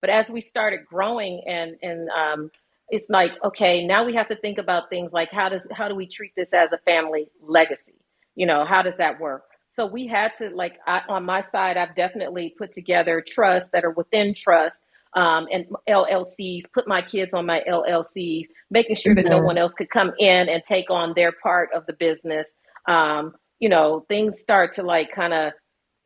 But as we started growing it's like, okay, now we have to think about things like how do we treat this as a family legacy? How does that work? So we had to on my side, I've definitely put together trusts that are within trust, and LLCs, put my kids on my LLCs, making sure that no Mhm. one else could come in and take on their part of the business. Things start to like kind of,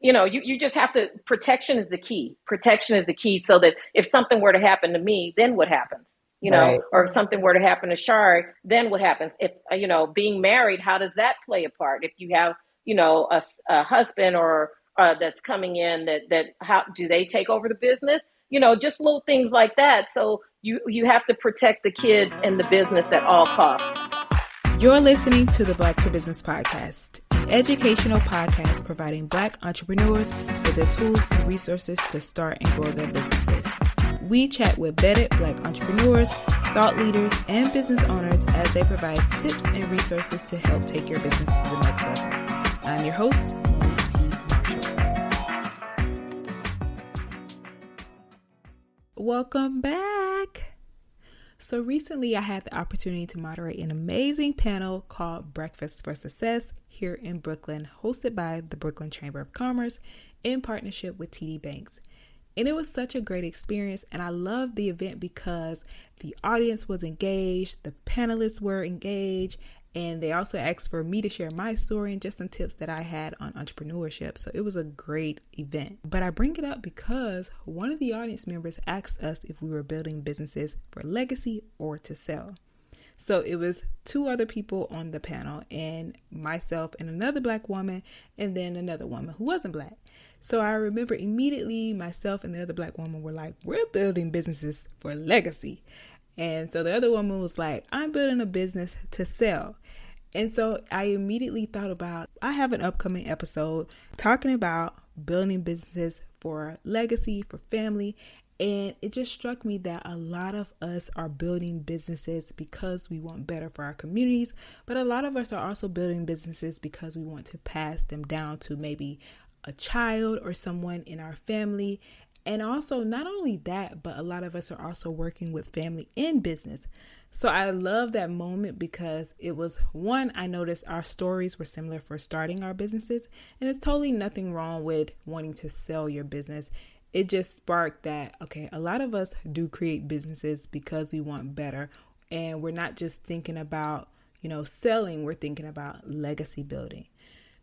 you just have to, protection is the key. Protection is the key, so that if something were to happen to me, then what happens? Right. Or if something were to happen to Sharie, then what happens? If, being married, how does that play a part? If you have, a husband or that's coming in, that how do they take over the business? Just little things like that. So you have to protect the kids and the business at all costs. You're listening to the Black to Business Podcast, an educational podcast providing Black entrepreneurs with the tools and resources to start and grow their businesses. We chat with vetted Black entrepreneurs, thought leaders, and business owners as they provide tips and resources to help take your business to the next level. I'm your host, Monique T. Marshall. Welcome back. So recently I had the opportunity to moderate an amazing panel called Breakfast for Success here in Brooklyn, hosted by the Brooklyn Chamber of Commerce in partnership with TD Banks. And it was such a great experience, and I loved the event because the audience was engaged, the panelists were engaged, and they also asked for me to share my story and just some tips that I had on entrepreneurship. So it was a great event. But I bring it up because one of the audience members asked us if we were building businesses for legacy or to sell. So it was two other people on the panel, and myself and another Black woman, and then another woman who wasn't Black. So I remember immediately myself and the other Black woman were like, we're building businesses for legacy. And so the other woman was like, I'm building a business to sell. And so I immediately thought about, I have an upcoming episode talking about building businesses for legacy, for family. And it just struck me that a lot of us are building businesses because we want better for our communities. But a lot of us are also building businesses because we want to pass them down to maybe a child or someone in our family. And also, not only that, but a lot of us are also working with family in business. So I love that moment because it was one, I noticed our stories were similar for starting our businesses, and it's totally nothing wrong with wanting to sell your business. It just sparked that, okay, a lot of us do create businesses because we want better, and we're not just thinking about, selling, we're thinking about legacy building.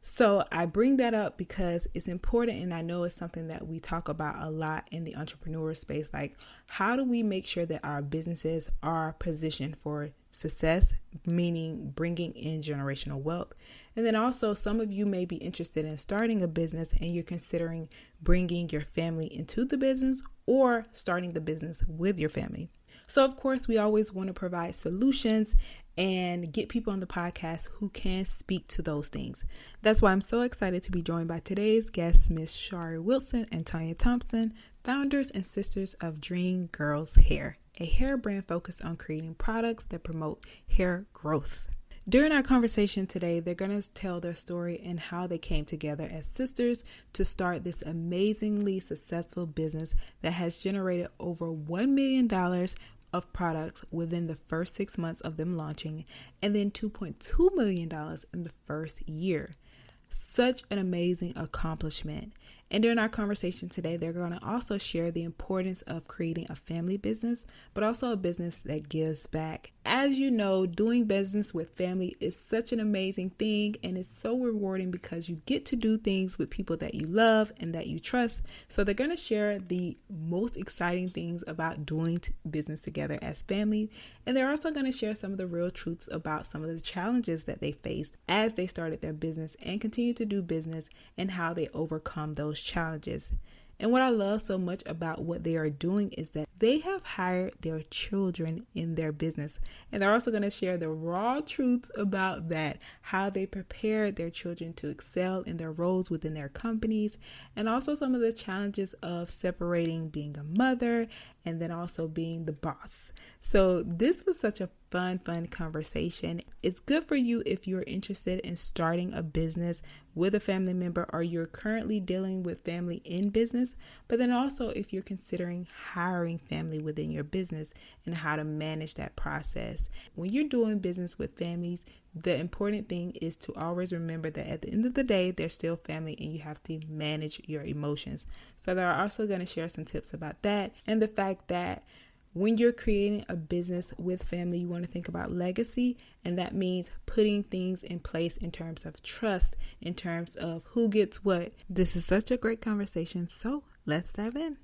So I bring that up because it's important, and I know it's something that we talk about a lot in the entrepreneur space. Like, how do we make sure that our businesses are positioned for success, meaning bringing in generational wealth? And then also, some of you may be interested in starting a business and you're considering bringing your family into the business or starting the business with your family. So, of course, we always want to provide solutions and get people on the podcast who can speak to those things. That's why I'm so excited to be joined by today's guests, Miss Sharie Wilson and Tonya Thompson, founders and sisters of DreamGirls Hair, a hair brand focused on creating products that promote hair growth. During our conversation today, they're going to tell their story and how they came together as sisters to start this amazingly successful business that has generated over $1 million of products within the first 6 months of them launching, and then $2.2 million in the first year. Such an amazing accomplishment. And during our conversation today, they're going to also share the importance of creating a family business, but also a business that gives back. As you know, doing business with family is such an amazing thing, and it's so rewarding because you get to do things with people that you love and that you trust. So they're going to share the most exciting things about doing business together as family. And they're also going to share some of the real truths about some of the challenges that they faced as they started their business and continue to do business, and how they overcome those challenges. And what I love so much about what they are doing is that they have hired their children in their business. And they're also going to share the raw truths about that, how they prepared their children to excel in their roles within their companies, and also some of the challenges of separating being a mother and then also being the boss. So this was such a fun conversation. It's good for you if you're interested in starting a business with a family member or you're currently dealing with family in business, but then also if you're considering hiring family within your business and how to manage that process. When you're doing business with families, the important thing is to always remember that at the end of the day, they're still family and you have to manage your emotions. So they're also going to share some tips about that and the fact that when you're creating a business with family, you want to think about legacy, and that means putting things in place in terms of trust, in terms of who gets what. This is such a great conversation, so let's dive in.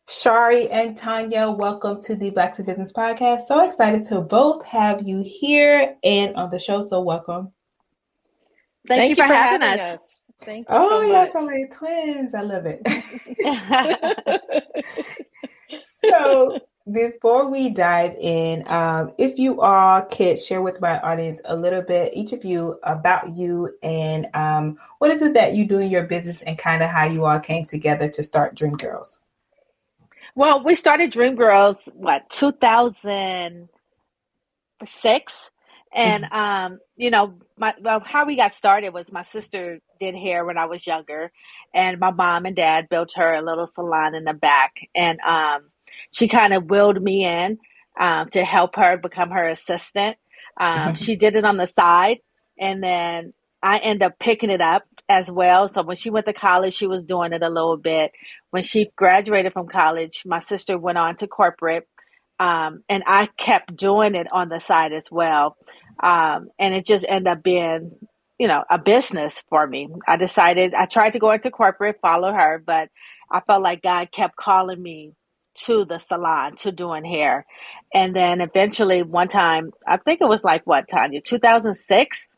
Sharie and Tonya, welcome to the Black to Business podcast. So excited to both have you here and on the show, so welcome. Thank you for having us. Thank you so much. Y'all sound like twins. I love it. So before we dive in, if you all could share with my audience a little bit, each of you, about you and what is it that you do in your business and kind of how you all came together to start DreamGirls? Well, we started DreamGirls, 2006? And, how we got started was my sister did hair when I was younger, and my mom and dad built her a little salon in the back. And she kind of willed me in to help her become her assistant. She did it on the side, and then I ended up picking it up as well. So when she went to college, she was doing it a little bit. When she graduated from college, my sister went on to corporate, and I kept doing it on the side as well. And it just ended up being, a business for me. I tried to go into corporate, follow her, but I felt like God kept calling me to the salon, to doing hair. And then eventually one time, I think it was like what, Tonya, 2006?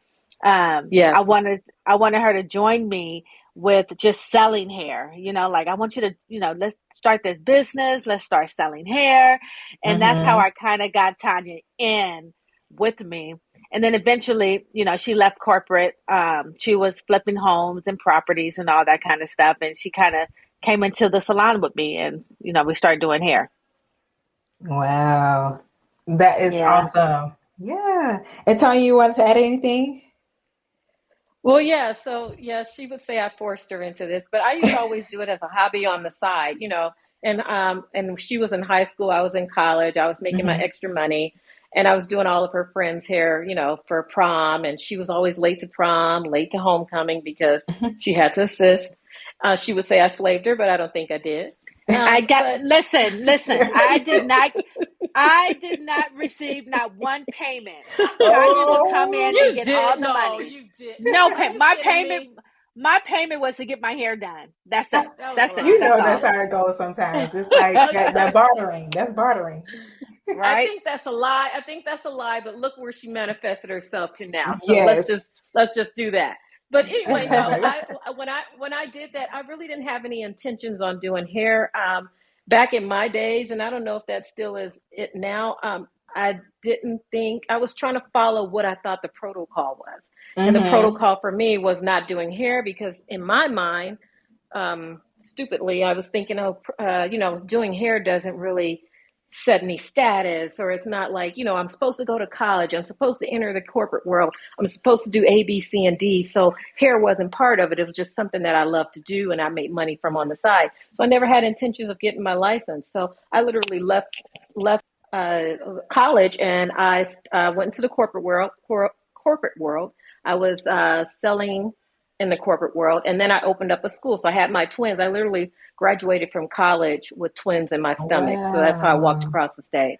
Yes. I wanted her to join me with just selling hair, I want you to, let's start this business. Let's start selling hair. And that's how I kind of got Tonya in with me. And then eventually, she left corporate. She was flipping homes and properties and all that kind of stuff. And she kind of came into the salon with me and, we started doing hair. Wow. That is awesome. Yeah. And Tonya, you wanted to add anything? Well, yeah. So, yeah, she would say I forced her into this, but I used to always do it as a hobby on the side, and she was in high school. I was in college. I was making my extra money, and I was doing all of her friends' hair, for prom. And she was always late to prom, late to homecoming because she had to assist. She would say I slaved her, but I don't think I did. Listen. I did not receive not one payment. Tonya would come in and get all the money. You did. No payment. My payment was to get my hair done. That's it. That's it. That's how it goes sometimes. It's like that bartering. That's bartering. Right? I think that's a lie. But look where she manifested herself to now. So yes. let's just do that. But anyway, no. When I did that, I really didn't have any intentions on doing hair. Back in my days, and I don't know if that still is it now. I didn't think I was trying to follow what I thought the protocol was, and the protocol for me was not doing hair because in my mind, stupidly, I was thinking, doing hair doesn't really set any status, or it's not like, I'm supposed to go to college. I'm supposed to enter the corporate world. I'm supposed to do A, B, C, and D. So hair wasn't part of it. It was just something that I love to do and I made money from on the side. So I never had intentions of getting my license. So I literally left college and I went into the corporate world. I was selling in the corporate world. And then I opened up a school. So I had my twins. I literally graduated from college with twins in my stomach. Wow. So that's how I walked across the stage.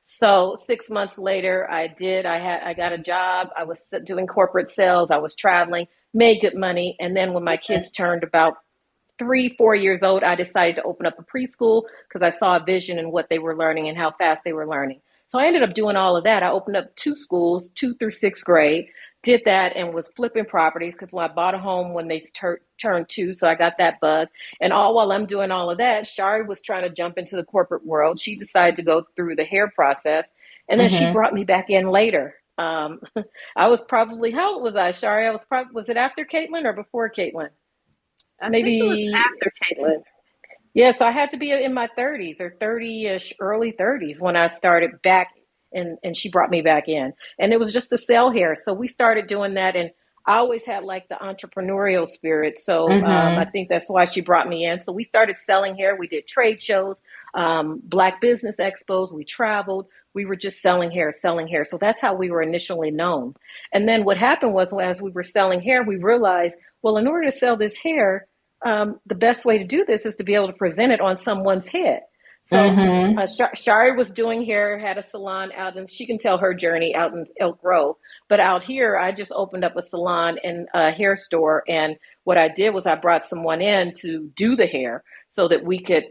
So 6 months later, I got a job. I was doing corporate sales. I was traveling, made good money. And then when my kids turned about 3-4 years old, I decided to open up a preschool because I saw a vision in what they were learning and how fast they were learning. So I ended up doing all of that. I opened up 2 schools, 2 through 6th grade, did that and was flipping properties because I bought a home when they turned 2. So I got that bug. And all while I'm doing all of that, Sharie was trying to jump into the corporate world. She decided to go through the hair process. And then she brought me back in later. I was probably, how old was I, Sharie? Was it after Caitlin or before Caitlin? Maybe it was after Caitlin. Yeah, so I had to be in my 30s or 30-ish, early 30s when I started back, and she brought me back in. And it was just to sell hair. So we started doing that, and I always had like the entrepreneurial spirit. So I Mm-hmm. think that's why she brought me in. So we started selling hair. We did trade shows, Black business expos. We traveled. We were just selling hair, selling hair. So that's how we were initially known. And then what happened was, well, as we were selling hair, we realized, well, in order to sell this hair, the best way to do this is to be able to present it on someone's head. So Mm-hmm. Sharie was doing hair, had a salon out, and she can tell her journey out in Elk Grove. But out here, I just opened up a salon and a hair store. And what I did was I brought someone in to do the hair so that we could,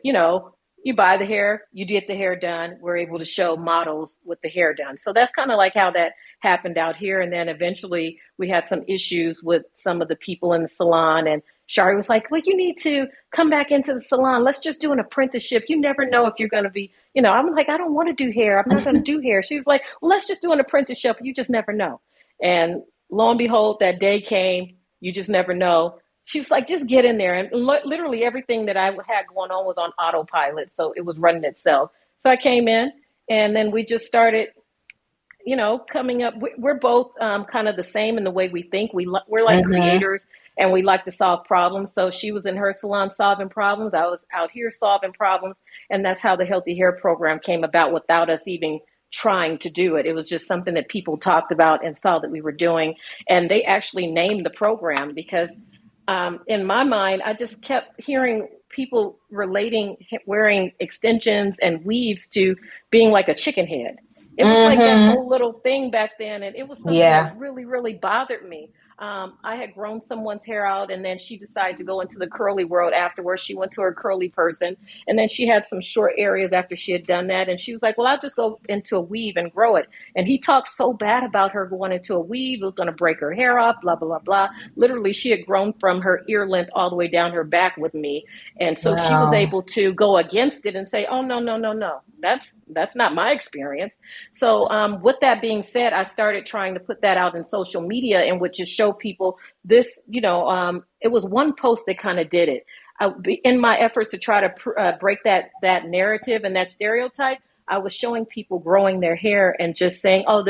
you buy the hair, you get the hair done. We're able to show models with the hair done. So that's kind of like how that happened out here. And then eventually we had some issues with some of the people in the salon, and Sharie was like, well, you need to come back into the salon. Let's just do an apprenticeship. You never know if you're going to be, I'm like, I don't want to do hair. I'm not going to do hair. She was like, well, let's just do an apprenticeship. You just never know. And lo and behold, that day came. You just never know. She was like, just get in there. And literally everything that I had going on was on autopilot. So it was running itself. So I came in, and then we just started, coming up. We're both kind of the same in the way we think. We're like Mm-hmm. creators, and we like to solve problems. So she was in her salon solving problems. I was out here solving problems. And that's how the Healthy Hair Program came about without us even trying to do it. It was just something that people talked about and saw that we were doing. And they actually named the program because in my mind, I just kept hearing people relating wearing extensions and weaves to being like a chicken head. It was like that Mm-hmm. whole little thing back then, and it was something that Yeah. really, really bothered me. I had grown someone's hair out, and then she decided to go into the curly world afterwards. She went to her curly person, and then she had some short areas after she had done that, and she was like, well, I'll just go into a weave and grow it. And he talked so bad about her going into a weave. It was going to break her hair off, blah, blah, blah, blah. Literally, she had grown from her ear length all the way down her back with me. And so she was Wow. able to go against it and say, oh, no, no, no, no. That's not my experience. So with that being said, I started trying to put that out in social media and would just show people this, it was one post that kind of did it. In my efforts to try to break that narrative and that stereotype, I was showing people growing their hair and just saying, oh,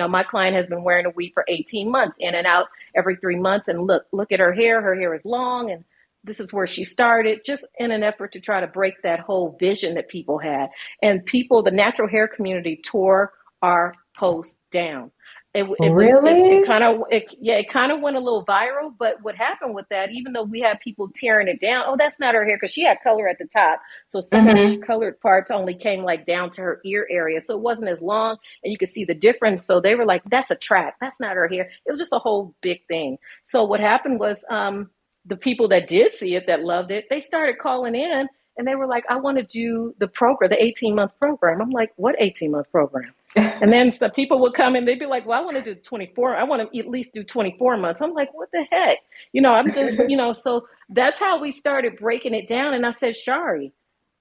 my client has been wearing a weave for 18 months, in and out every 3 months. And look at her hair. Her hair is long, and this is where she started, just in an effort to try to break that whole vision that people had. And people, the natural hair community, tore our post down. It Really? kind of it kind of went a little viral. But what happened with that, even though we had people tearing it down, oh, that's not her hair, because she had color at the top, so some of the Mm-hmm. colored parts only came like down to her ear area, so it wasn't as long, and you could see the difference. So they were like, that's a track, that's not her hair. It was just a whole big thing. So what happened was, the people that did see it, that loved it, they started calling in, and they were like, I want to do the program, the 18-month program. I'm like, what 18-month program? And then some people would come and they'd be like, well, I want to do 24. I want to at least do 24 months. I'm like, what the heck? I'm just, so that's how we started breaking it down. And I said, Sharie,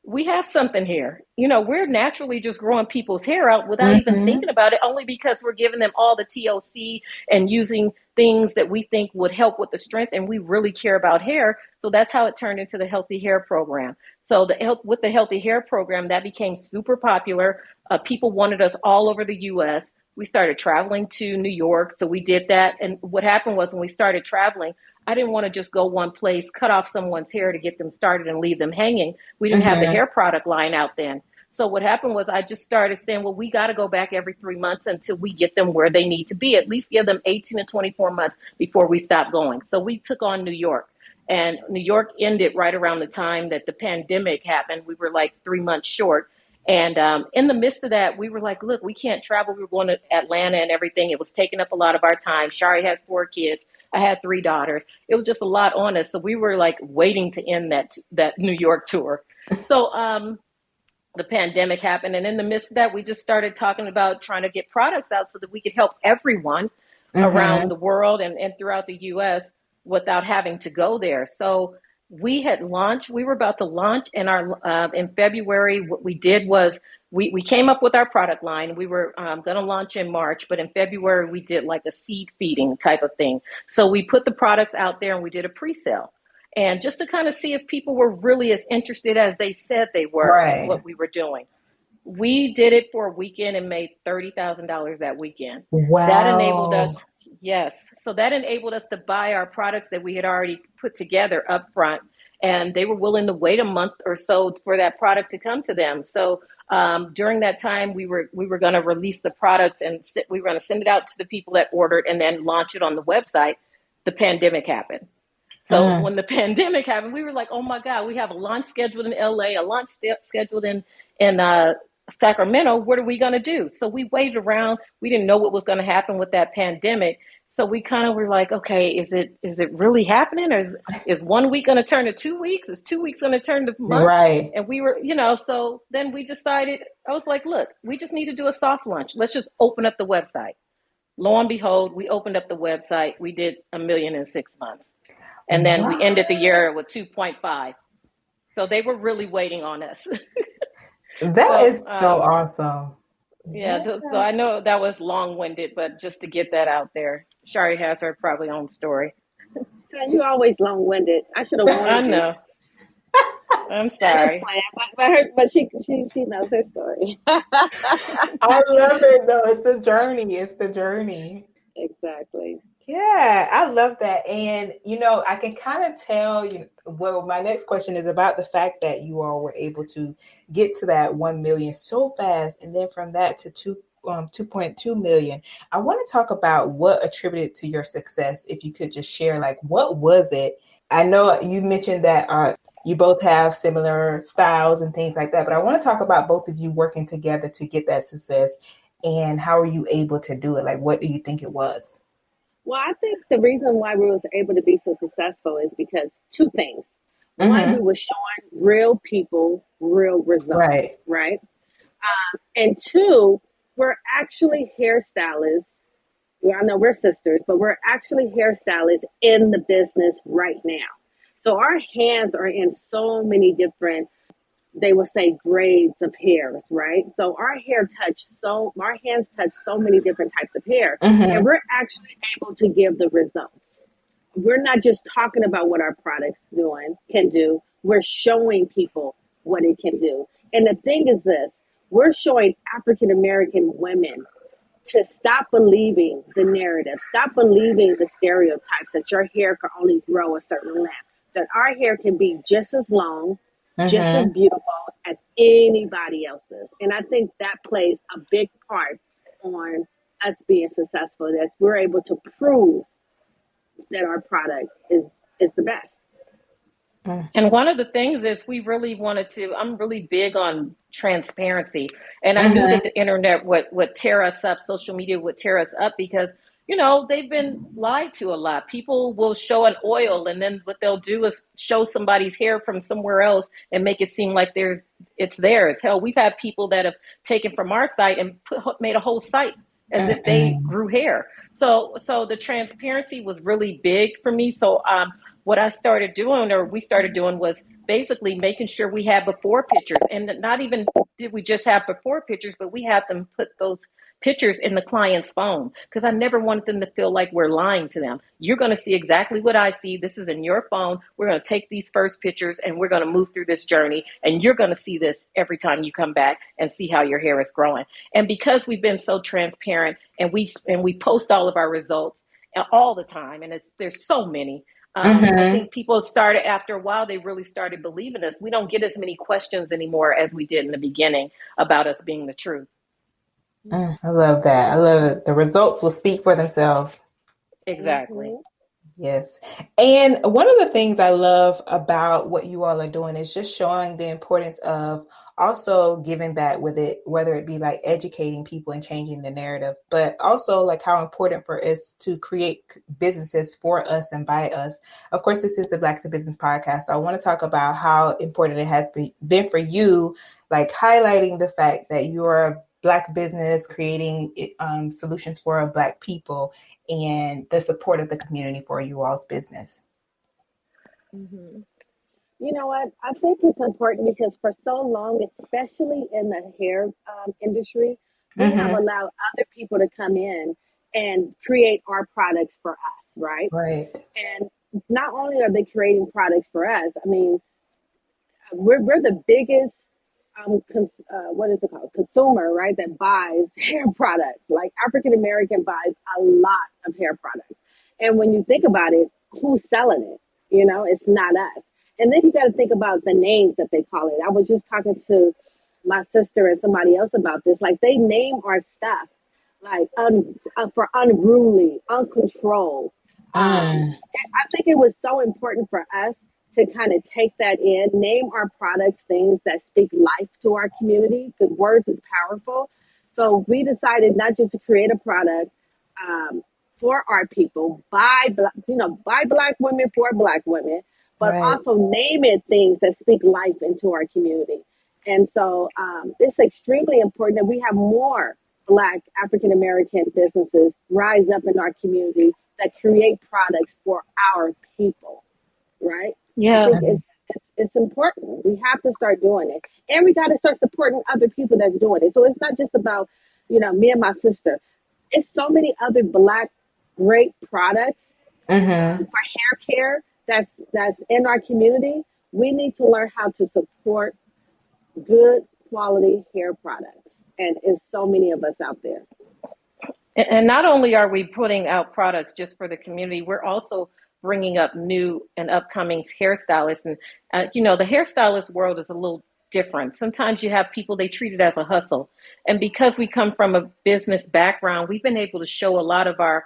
we have something here. We're naturally just growing people's hair out without even Mm-hmm. thinking about it, only because we're giving them all the TLC and using things that we think would help with the strength. And we really care about hair. So that's how it turned into the Healthy Hair Program. So with the Healthy Hair Program, that became super popular. People wanted us all over the U.S. We started traveling to New York. So we did that. And what happened was, when we started traveling, I didn't want to just go one place, cut off someone's hair to get them started and leave them hanging. We didn't have the Mm-hmm. hair product line out then. So what happened was, I just started saying, well, we got to go back every 3 months until we get them where they need to be. At least give them 18 to 24 months before we stop going. So we took on New York. And New York ended right around the time that the pandemic happened. We were like 3 months short. And in the midst of that, we were like, look, we can't travel. We were going to Atlanta and everything. It was taking up a lot of our time. Sharie has 4 kids. I had 3 daughters. It was just a lot on us. So we were like waiting to end that New York tour. So the pandemic happened. And in the midst of that, we just started talking about trying to get products out so that we could help everyone around Mm-hmm. the world and throughout the US without having to go there. So we were about to launch in February. What we did was we came up with our product line. We were going to launch in March, but in February we did like a seed feeding type of thing. So we put the products out there and we did a pre-sale. and just to kind of see if people were really as interested as they said they were in Right. what we were doing. We did it for a weekend and made $30,000 that weekend. That enabled us, Wow. yes. So that enabled us to buy our products that we had already put together up front. And they were willing to wait a month or so for that product to come to them. So during that time, we were going to release the products and we were going to send it out to the people that ordered and then launch it on the website. The pandemic happened. So when the pandemic happened, we were like, oh my God, we have a launch scheduled in LA, a launch scheduled in Sacramento. What are we going to do? So we waited around. We didn't know what was going to happen with that pandemic. So we kind of were like, okay, is it really happening? Or is 1 week going to turn to 2 weeks? Is 2 weeks going to turn to months? Right. And we were, so then we decided, I was like, look, we just need to do a soft launch. Let's just open up the website. Lo and behold, we opened up the website. We did $1 million in 6 months. And then we ended the year with 2.5. So they were really waiting on us. That is so awesome. Yeah, so I know that was long-winded, but just to get that out there. Sharie has her probably own story. You're always long-winded. I should have warned you. I know. I'm sorry. But she knows her story. I love it though. It's the journey. It's the journey. Exactly. Yeah, I love that. And, I can kind of tell, well, my next question is about the fact that you all were able to get to that 1 million so fast. And then from that to 2.2 million. I want to talk about what attributed to your success. If you could just share, like, what was it? I know you mentioned that you both have similar styles and things like that, but I want to talk about both of you working together to get that success. And how are you able to do it? Like, what do you think it was? Well, I think the reason why we was able to be so successful is because two things. One, we were showing real people, real results, right? And two, we're actually hairstylists. Well, I know we're sisters, but we're actually hairstylists in the business right now. So our hands are in so many different, they will say, grades of hairs, right? So our hands touch so many different types of hair, and we're actually able to give the results. We're not just talking about what our products can do. We're showing people what it can do. And the thing is this, we're showing African American women to stop believing the narrative, stop believing the stereotypes that your hair can only grow a certain length, that our hair can be just as long, just as beautiful as anybody else's. And I think that plays a big part on us being successful, that we're able to prove that our product is the best. And one of the things is I'm really big on transparency. And I knew that the internet would tear us up, social media would tear us up because, they've been lied to a lot. People will show an oil and then what they'll do is show somebody's hair from somewhere else and make it seem like it's theirs. Hell, we've had people that have taken from our site and made a whole site as if they grew hair. So the transparency was really big for me. So what we started doing was basically making sure we had before pictures, and not even did we just have before pictures, but we had them put those pictures in the client's phone, because I never wanted them to feel like we're lying to them. You're going to see exactly what I see. This is in your phone. We're going to take these first pictures and we're going to move through this journey, and you're going to see this every time you come back and see how your hair is growing. And because we've been so transparent and we post all of our results all the time, and there's so many. I think people started, after a while, they really started believing us. We don't get as many questions anymore as we did in the beginning about us being the truth. I love that. I love it. The results will speak for themselves. Exactly. Yes. And one of the things I love about what you all are doing is just showing the importance of also giving back with it, whether it be like educating people and changing the narrative, but also like how important for us to create businesses for us and by us. Of course, this is the Black to Business podcast. So I want to talk about how important it has been for you, like highlighting the fact that you're a Black business, creating solutions for Black people, and the support of the community for you all's business. You know what? I think it's important because for so long, especially in the hair industry, we have allowed other people to come in and create our products for us, right? Right. And not only are they creating products for us, I mean, we're the biggest what is it called, consumer, right, that buys hair products. Like African American buys a lot of hair products, and when you think about it, who's selling it? It's not us. And then you got to think about the names that they call it. I was just talking to my sister and somebody else about this. Like, they name our stuff like for unruly, uncontrolled. I think it was so important for us to kind of take that in, name our products things that speak life to our community, because words is powerful. So we decided not just to create a product for our people, by Black women, for Black women, but also name it things that speak life into our community. And so it's extremely important that we have more Black African American businesses rise up in our community that create products for our people, right? Yeah. I think it's important. We have to start doing it, and we got to start supporting other people that's doing it. So it's not just about me and my sister. It's so many other Black great products for hair care that's in our community. We need to learn how to support good quality hair products, and it's so many of us out there. And not only are we putting out products just for the community, we're also bringing up new and upcoming hairstylists. And, the hairstylist world is a little different. Sometimes you have people, they treat it as a hustle. And because we come from a business background, we've been able to show a lot of our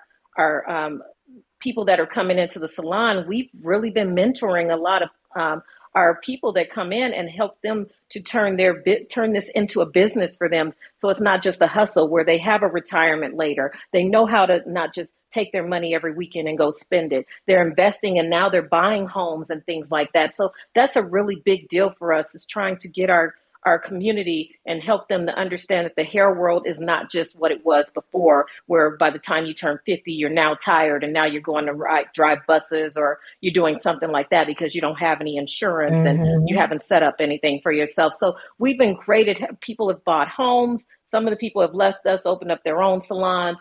people that are coming into the salon. We've really been mentoring a lot of our people that come in and help them to turn this into a business for them. So it's not just a hustle where they have a retirement later. They know how to not just take their money every weekend and go spend it. They're investing, and now they're buying homes and things like that. So that's a really big deal for us, is trying to get our community and help them to understand that the hair world is not just what it was before, where by the time you turn 50, you're now tired and now you're going to drive buses, or you're doing something like that because you don't have any insurance and you haven't set up anything for yourself. So we've been created. People have bought homes. Some of the people have left us, opened up their own salons.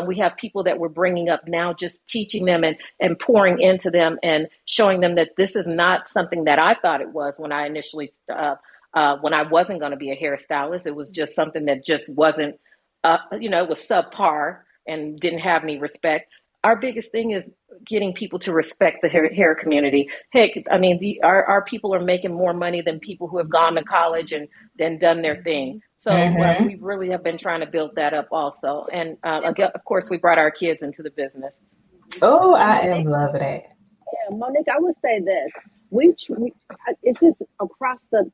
We have people that we're bringing up now, just teaching them and pouring into them and showing them that this is not something that I thought it was when I initially when I wasn't going to be a hairstylist. It was just something that just wasn't, it was subpar and didn't have any respect. Our biggest thing is getting people to respect the hair community. Heck, I mean, our people are making more money than people who have gone to college and then done their thing. So we really have been trying to build that up also. And of course, we brought our kids into the business. Oh, I am loving it. Yeah, Monique, I would say this. It's just across the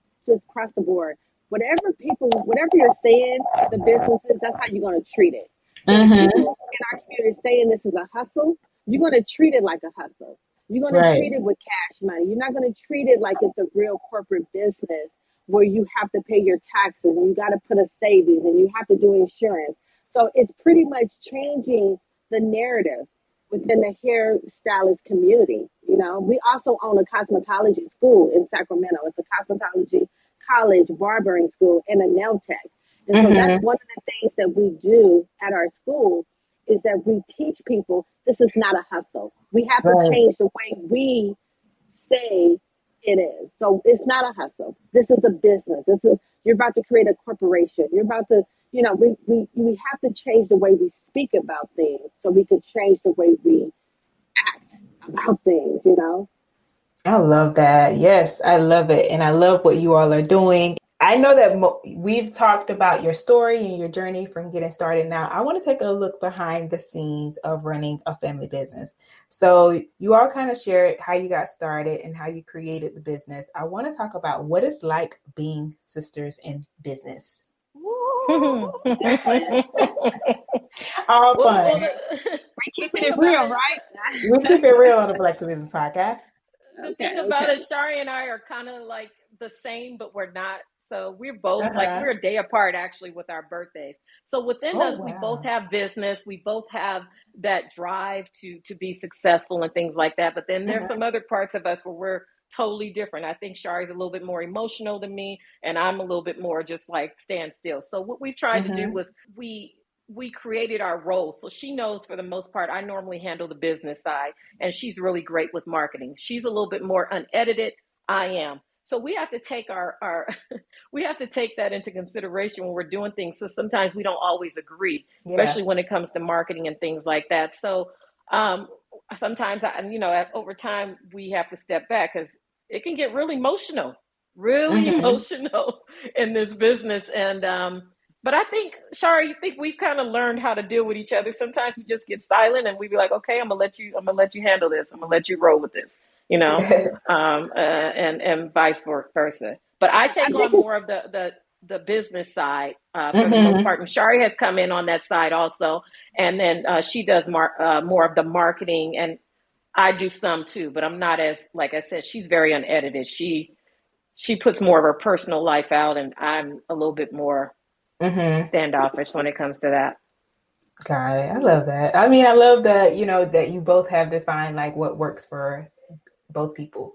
board. Whatever you're saying, the businesses, that's how you're going to treat it. So if people in our community saying this is a hustle, you're going to treat it like a hustle. You're going to treat it with cash money. You're not going to treat it like it's a real corporate business where you have to pay your taxes and you got to put a savings and you have to do insurance. So it's pretty much changing the narrative within the hairstylist community. We also own a cosmetology school in Sacramento. It's a cosmetology college, barbering school, and a nail tech. And so that's one of the things that we do at our school, is that we teach people this is not a hustle. We have to change the way we say it is. So it's not a hustle. This is a business. You're about to create a corporation. You're about to, we have to change the way we speak about things so we could change the way we act about things, I love that. Yes, I love it. And I love what you all are doing. I know that we've talked about your story and your journey from getting started. Now, I want to take a look behind the scenes of running a family business. So you all kind of shared how you got started and how you created the business. I want to talk about what it's like being sisters in business. All fun. We're keeping it real, right? We keep it real on the Black to Business podcast. The thing about it, Sharie and I are kind of like the same, but we're not. So we're both we're a day apart actually with our birthdays. So within us, we both have business. We both have that drive to be successful and things like that. But then there's some other parts of us where we're totally different. I think Sharie's a little bit more emotional than me, and I'm a little bit more just like stand still. So what we've tried to do was we we created our roles. So she knows for the most part, I normally handle the business side, and she's really great with marketing. She's a little bit more unedited. I am. So we have to take our we have to take that into consideration when we're doing things. So sometimes we don't always agree, especially when it comes to marketing and things like that. So sometimes over time we have to step back because it can get really emotional, emotional in this business. And but I think, Sharie, you think we've kind of learned how to deal with each other. Sometimes we just get silent and we be like, okay, I'm gonna let you handle this. I'm gonna let you roll with this, and vice versa. But I take on more of the business side for the most part. And Sharie has come in on that side also. And then she does more of the marketing, and I do some too, but I'm not as, like I said, she's very unedited. She puts more of her personal life out, and I'm a little bit more standoffish when it comes to that. Got it. I love that. I mean, I love that, that you both have defined like what works for both people.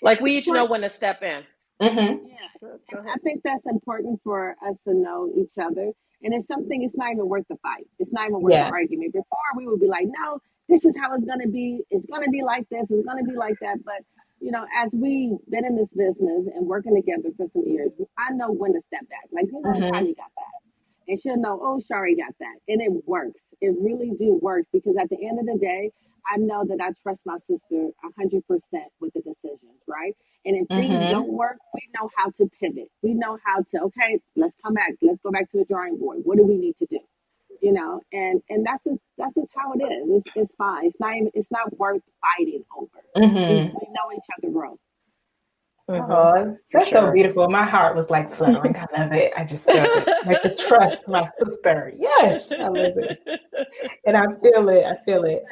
Like we each know when to step in. Yeah, I think that's important for us to know each other. And it's not even worth the fight. It's not even worth the argument. Before we would be like, no, this is how it's going to be. It's going to be like this. It's going to be like that. But, as we've been in this business and working together for some years, I know when to step back. Like, Tonya got that. And she'll know, oh, Sharie got that. And it works. It really do work, because at the end of the day, I know that I trust my sister 100% with the decisions, right? And if things don't work, we know how to pivot. We know how to, okay, let's come back. Let's go back to the drawing board. What do we need to do? And that's just how it is. It's fine. It's not worth fighting over. We know each other well. Oh, that's so beautiful. My heart was like fluttering. I love it. I just felt it. Like the trust, my sister. Yes, I love it. And I feel it.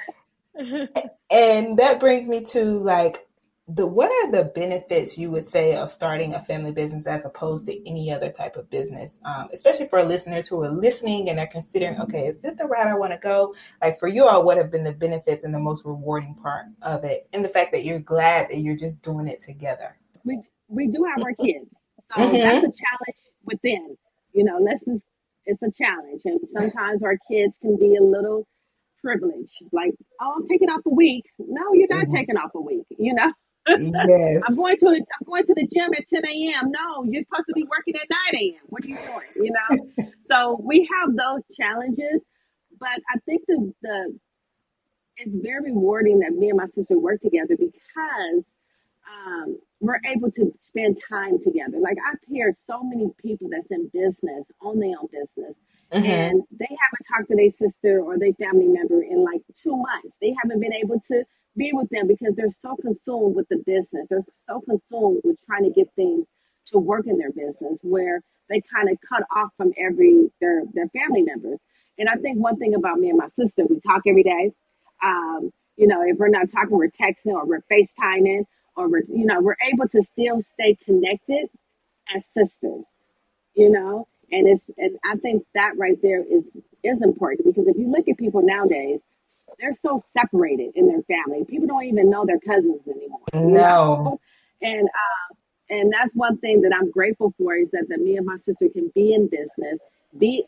And that brings me to like what are the benefits you would say of starting a family business as opposed to any other type of business, especially for listeners who are listening and are considering, okay, is this the route I want to go? Like for you all, what have been the benefits and the most rewarding part of it, and the fact that you're glad that you're just doing it together? We do have our kids, so that's a challenge within. It's a challenge, and sometimes our kids can be a little privileged. Like, oh, I'm taking off a week. No, you're not taking off a week. Yes. I'm going to the gym at 10 a.m. No, you're supposed to be working at 9 a.m. What are you doing? So we have those challenges, but I think it's very rewarding that me and my sister work together, because we're able to spend time together. Like, I've heard so many people that's in business, on their own business, and they haven't talked to their sister or their family member in like 2 months. They haven't been able to be with them because they're so consumed with the business. They're so consumed with trying to get things to work in their business, where they kind of cut off from their family members. And I think one thing about me and my sister, we talk every day. If we're not talking, we're texting or we're FaceTiming, or we're able to still stay connected as sisters, and I think that right there is important, because if you look at people nowadays, they're so separated in their family. People don't even know their cousins anymore. No. And that's one thing that I'm grateful for, is that me and my sister can be in business, be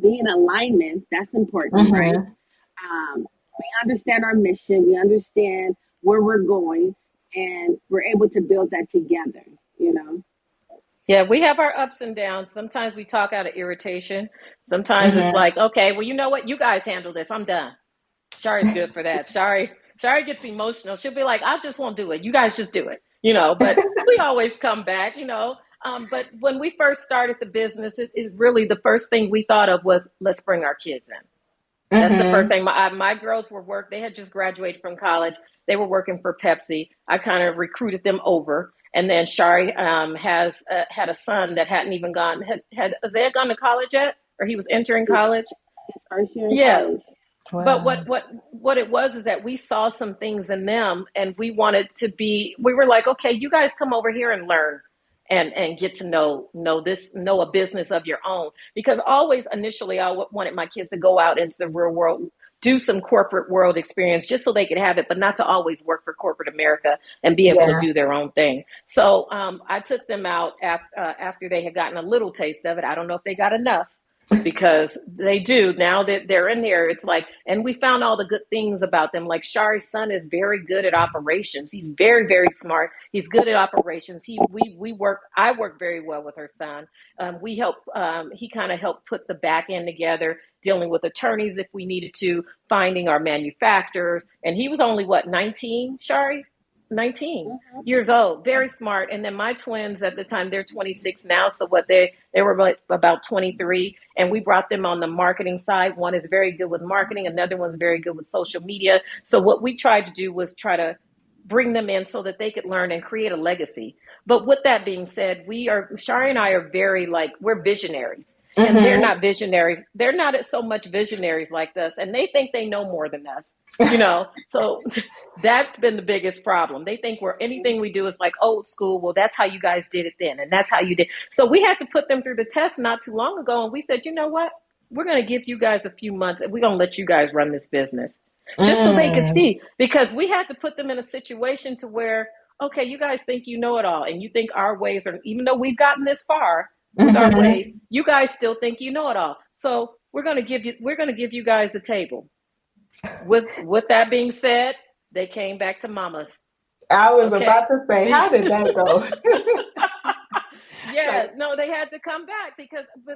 in alignment. That's important, right? We understand our mission. We understand where we're going, and we're able to build that together, Yeah, we have our ups and downs. Sometimes we talk out of irritation. Sometimes it's like, okay, well, you know what? You guys handle this. I'm done. Sharie's good for that. Sharie gets emotional. She'll be like, I just won't do it. You guys just do it. But we always come back, But when we first started the business, it really, the first thing we thought of was, let's bring our kids in. That's the first thing. My girls they had just graduated from college. They were working for Pepsi. I kind of recruited them over. And then Sharie had a son that hadn't even gone. Had Isaiah gone to college yet? Or he was entering college? His first year in college. Wow. But what it was is that we saw some things in them, and we were like, okay, you guys come over here and learn and get to know a business of your own. Because always initially I wanted my kids to go out into the real world, do some corporate world experience just so they could have it, but not to always work for corporate America and be able to do their own thing. So I took them out after they had gotten a little taste of it. I don't know if they got enough. because they do. Now that they're in there, it's like, and we found all the good things about them. Like Sharie's son is very good at operations. He's very, very smart. He's good at operations. I work very well with her son. We help, he kind of helped put the back end together, dealing with attorneys if we needed to, finding our manufacturers. And he was only, what, 19, Sharie? 19 years old, very smart. And then my twins at the time, they're 26 now. So they were about 23, and we brought them on the marketing side. One is very good with marketing. Another one's very good with social media. So what we tried to do was try to bring them in so that they could learn and create a legacy. But with that being said, Sharie and I are we're visionaries. And they're not visionaries. They're not so much visionaries like us. And they think they know more than us. So that's been the biggest problem. They think anything we do is like old school. Well, that's how you guys did it then, and that's how you did. So we had to put them through the test not too long ago, and we said, you know what? We're going to give you guys a few months, and we're going to let you guys run this business, just so they could see. Because we had to put them in a situation to where, okay, you guys think you know it all, and you think our ways are, even though we've gotten this far with our ways, you guys still think you know it all. So we're going to give you guys the table. With that being said, they came back to mama's. I was about to say, how did that go? Yeah, no, they had to come back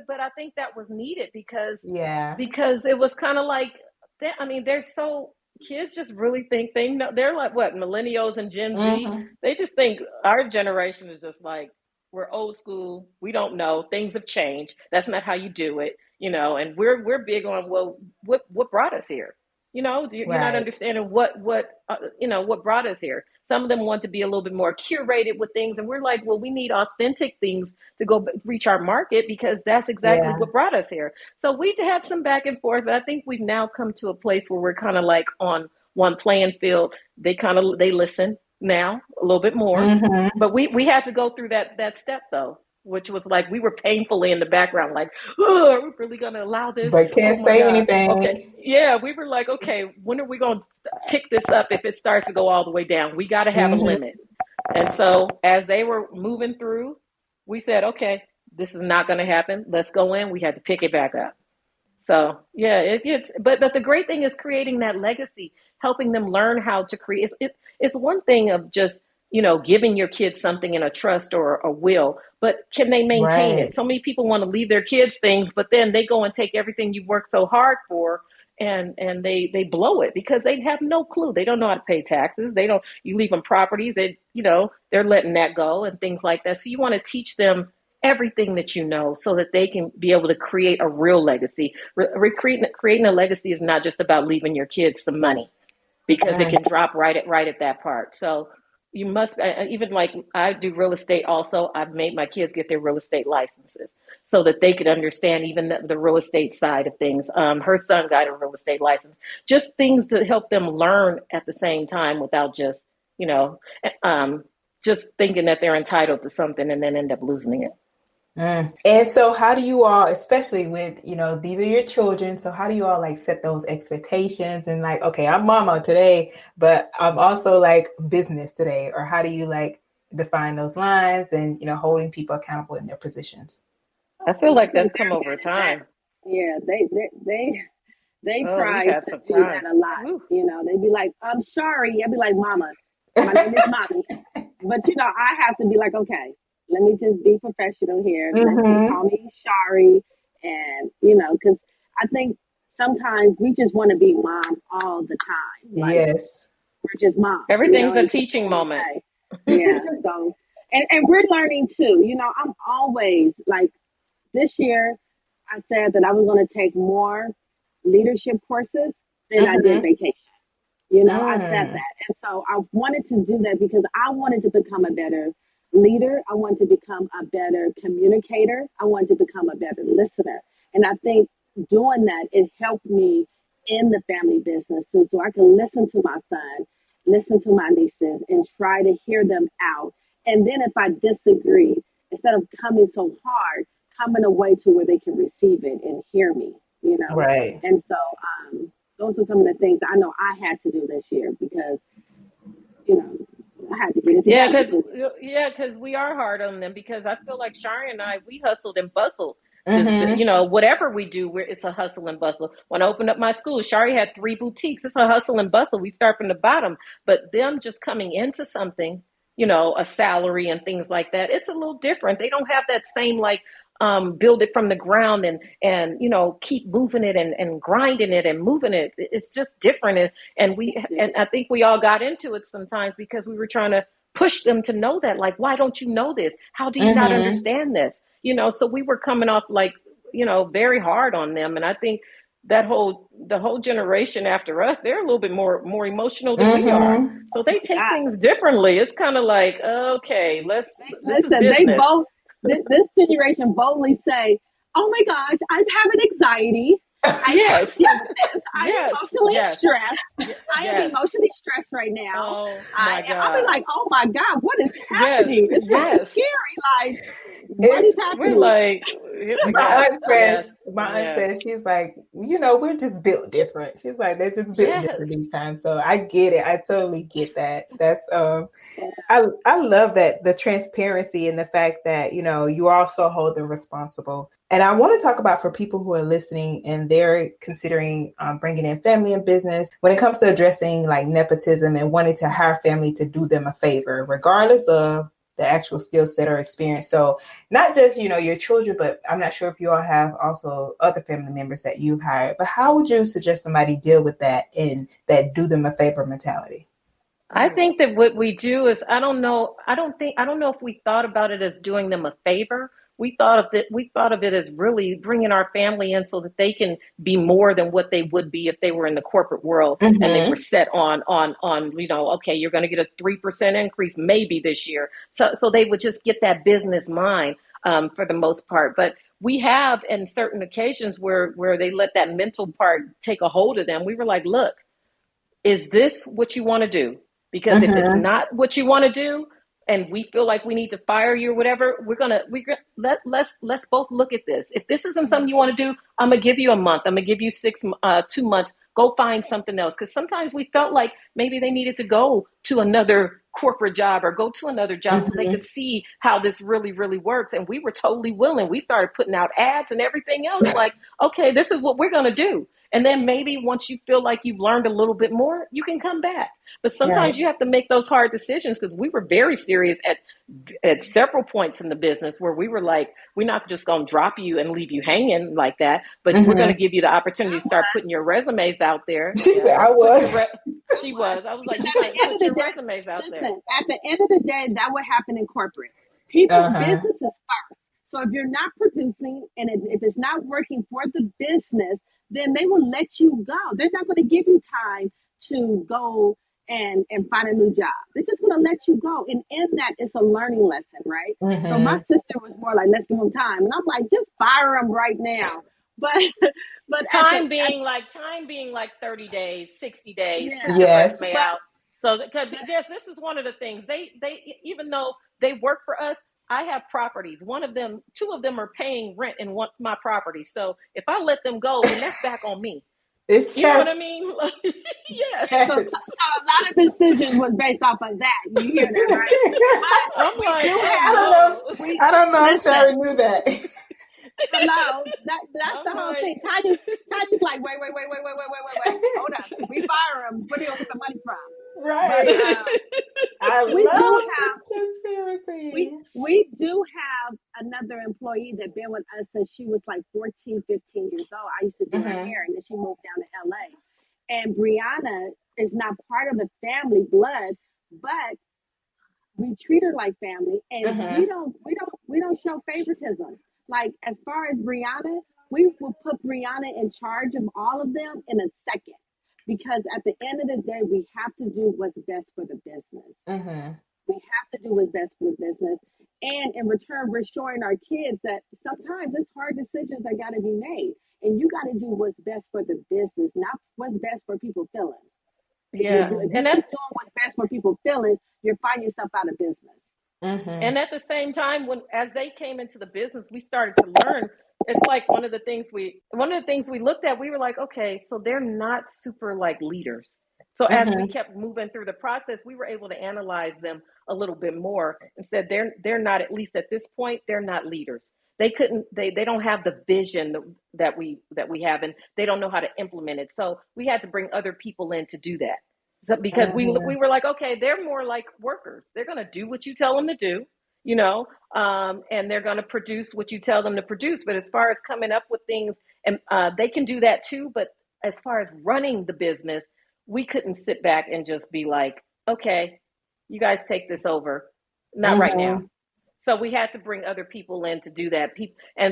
but I think that was needed because it was kind of like, they're so, kids just really think they know. They're like, what, millennials and Gen Z? They just think our generation is just like, we're old school. We don't know. Things have changed. That's not how you do it, and we're big on, well, what brought us here? You're not understanding what brought us here. Some of them want to be a little bit more curated with things. And we're like, well, we need authentic things to go reach our market because that's exactly what brought us here. So we had some back and forth. But I think we've now come to a place where we're kind of like on one playing field. They listen now a little bit more. But we had to go through that step, though, which was like we were painfully in the background, like, oh, are we really going to allow this? But can't say anything. Okay. Yeah, we were like, okay, when are we going to pick this up if it starts to go all the way down? We got to have a limit. And so as they were moving through, we said, okay, this is not going to happen. Let's go in. We had to pick it back up. So, yeah, but the great thing is creating that legacy, helping them learn how to create. It's one thing of just, giving your kids something in a trust or a will, but can they maintain it? So many people want to leave their kids things, but then they go and take everything you worked so hard for and they blow it because they have no clue. They don't know how to pay taxes. You leave them properties, they're letting that go and things like that. So you want to teach them everything that you know so that they can be able to create a real legacy. Creating a legacy is not just about leaving your kids some money because it can drop right at that part. So you must, even like I do real estate also, I've made my kids get their real estate licenses so that they could understand even the real estate side of things. Her son got a real estate license, just things to help them learn at the same time without just, just thinking that they're entitled to something and then end up losing it. And so how do you all, especially with, these are your children, so how do you all like set those expectations and like, okay, I'm mama today, but I'm also like business today, or how do you like define those lines and, holding people accountable in their positions? I feel like that's come over time. Yeah, they try to do that a lot. They'd be like, I'm sorry. I'd be like, mama, my name is mommy. But, I have to be like, okay, let me just be professional here. Let me call me Sharie. And, because I think sometimes we just want to be mom all the time. Like, yes. We're just mom. Everything's a teaching moment. Yeah. So, and we're learning too. I'm always like, this year I said that I was going to take more leadership courses than I did vacation. I said that. And so I wanted to do that because I wanted to become a better leader. I wanted to become a better communicator. I wanted to become a better listener. And I think doing that, it helped me in the family business so I can listen to my son, listen to my nieces, and try to hear them out. And then if I disagree, instead of coming so hard, coming away to where they can receive it and hear me, Right. And so those are some of the things I know I had to do this year because, I had to get it together. Because we are hard on them because I feel like Sharie and I, we hustled and bustled Mm-hmm. Whatever we do, it's a hustle and bustle. When I opened up my school, Sharie had 3 boutiques. It's a hustle and bustle. We start from the bottom, but them just coming into something, a salary and things like that, it's a little different. They don't have that same like build it from the ground and keep moving it and grinding it and moving it. It's just different. And I think we all got into it sometimes because we were trying to push them to know that, like, why don't you know this? How do you not Mm-hmm. understand this? So we were coming off like, very hard on them. And I think the whole generation after us, they're a little bit more emotional than we are. Mm-hmm. So they take God. things differently. It's kind of like, okay, this is Listen, they business. both, this generation boldly say, oh my gosh, I'm having anxiety. I have Yes. to deal with this. I'm Yes. emotionally Yes. stressed. I am Yes. emotionally stressed right now. Oh my I'll be God. like, oh my God, what is Yes. happening? It's kind of Yes. scary. Like, what is It's We're happening? like, my yes, aunt yes, says, yes, she's like, we're just built different. She's like, they're just built yes. different these times. So I get it. I totally get that. That's I love that, the transparency and the fact that, you also hold them responsible. And I want to talk about, for people who are listening and they're considering bringing in family and business, when it comes to addressing like nepotism and wanting to hire family to do them a favor, regardless of the actual skill set or experience. So not just, your children, but I'm not sure if you all have also other family members that you've hired, but how would you suggest somebody deal with that in that do them a favor mentality? I think that what we do is, I don't know if we thought about it as doing them a favor. We thought of it as really bringing our family in so that they can be more than what they would be if they were in the corporate world and they were Mm-hmm. set on, okay, you're going to get a 3% increase maybe this year. So they would just get that business mind for the most part. But we have in certain occasions where they let that mental part take a hold of them. We were like, look, is this what you want to do? Because if it's Mm-hmm. not what you want to do, and we feel like we need to fire you or whatever, let's both look at this. If this isn't something you want to do, I'm gonna give you a month. I'm gonna give you 2 months. Go find something else. Because sometimes we felt like maybe they needed to go to another corporate job or go to another job so they Mm-hmm. could see how this really, really works. And we were totally willing. We started putting out ads and everything else. Like, okay, this is what we're gonna do. And then maybe once you feel like you've learned a little bit more, you can come back. But sometimes Right. you have to make those hard decisions because we were very serious at several points in the business where we were like, we're not just going to drop you and leave you hanging like that, but we're going to Mm-hmm. give you the opportunity to start putting your resumes out there. She Yeah. said, I Put your was. she was. I was like, Because you at the can end of put the your day, resumes out there. listen, at the end of the day, that would happen in corporate. People, Uh-huh. business is first. So if you're not producing and if it's not working for the business, then they will let you go. They're not going to give you time to go and find a new job. They're just going to let you go. And in that, it's a learning lesson, right? So my Mm-hmm. sister was more like, let's give them time. And I'm like, just fire them right now. But but Time being like 30 days, 60 days, yeah, put your Yes. resume but out. So because this is one of the things they even though they work for us, I have properties. Two of them are paying rent in my property. So if I let them go, then that's back on me. It's You know what I chess. mean? It's Yes. chess. so a lot of decisions was based off of that. You hear that, right? I'm But we like, do oh I have don't know. no. we I don't know if listen. Sharie knew that. Hello, that's the I'm whole like, thing. Tanya's like, wait. Hold up. If we fire him, where do you get the money from? But Right. I we do love have the conspiracy. we do have another employee that been with us since she was like 14, 15 years old. I used to do her Mm-hmm. hair, and then she moved down to LA. And Brianna is not part of the family blood, but we treat her like family, and we Mm-hmm. don't we don't we don't show favoritism. Like as far as Brianna, we will put Brianna in charge of all of them in a second, because at the end of the day, we have to do what's best for the business. Mm-hmm. We have to do what's best for the business, and in return, we're showing our kids that sometimes it's hard decisions that got to be made, and you got to do what's best for the business, not what's best for people's feelings. yeah. If you And keep that doing what's best for people's feelings, you're finding yourself out of business. Mm-hmm. And at the same time, as they came into the business, we started to learn. It's like one of the things we looked at, we were like, okay, so they're not super like leaders. So as we Mm-hmm. kept moving through the process, we were able to analyze them a little bit more and said they're not, at least at this point, they're not leaders. they don't have the vision that we have, and they don't know how to implement it. So we had to bring other people in to do that. So, because we were like, okay, they're more like workers. They're going to do what you tell them to do, and they're going to produce what you tell them to produce. But as far as coming up with things, and they can do that too. But as far as running the business, we couldn't sit back and just be like, okay, you guys take this over. Not right now. So we had to bring other people in to do that.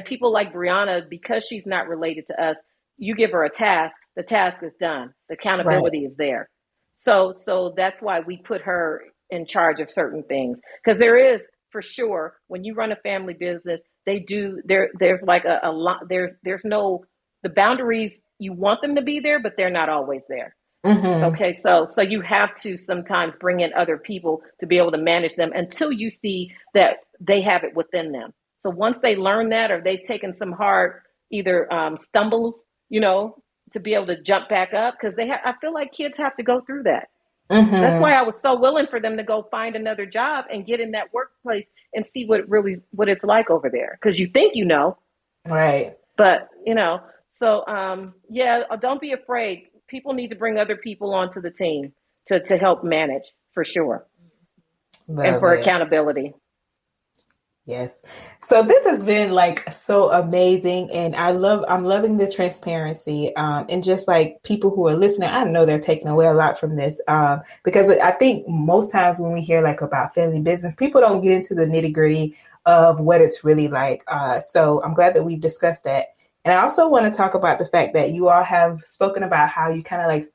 People like Brianna, because she's not related to us, you give her a task, the task is done. The accountability is there. So that's why we put her in charge of certain things. Because there is, for sure, when you run a family business, there's like a lot, there's no, the boundaries, you want them to be there, but they're not always there. Okay, so you have to sometimes bring in other people to be able to manage them until you see that they have it within them. So once they learn that, or they've taken some hard either stumbles, to be able to jump back up, because I feel like kids have to go through that. That's why I was so willing for them to go find another job and get in that workplace and see what it's like over there. Because you think right? But so don't be afraid. People need to bring other people onto the team to help manage, for sure. And for accountability. Yes. So this has been like so amazing, and I'm loving the transparency, and just like people who are listening, I know they're taking away a lot from this, because I think most times when we hear like about family business, people don't get into the nitty-gritty of what it's really like. So I'm glad that we've discussed that. And I also want to talk about the fact that you all have spoken about how you kind of like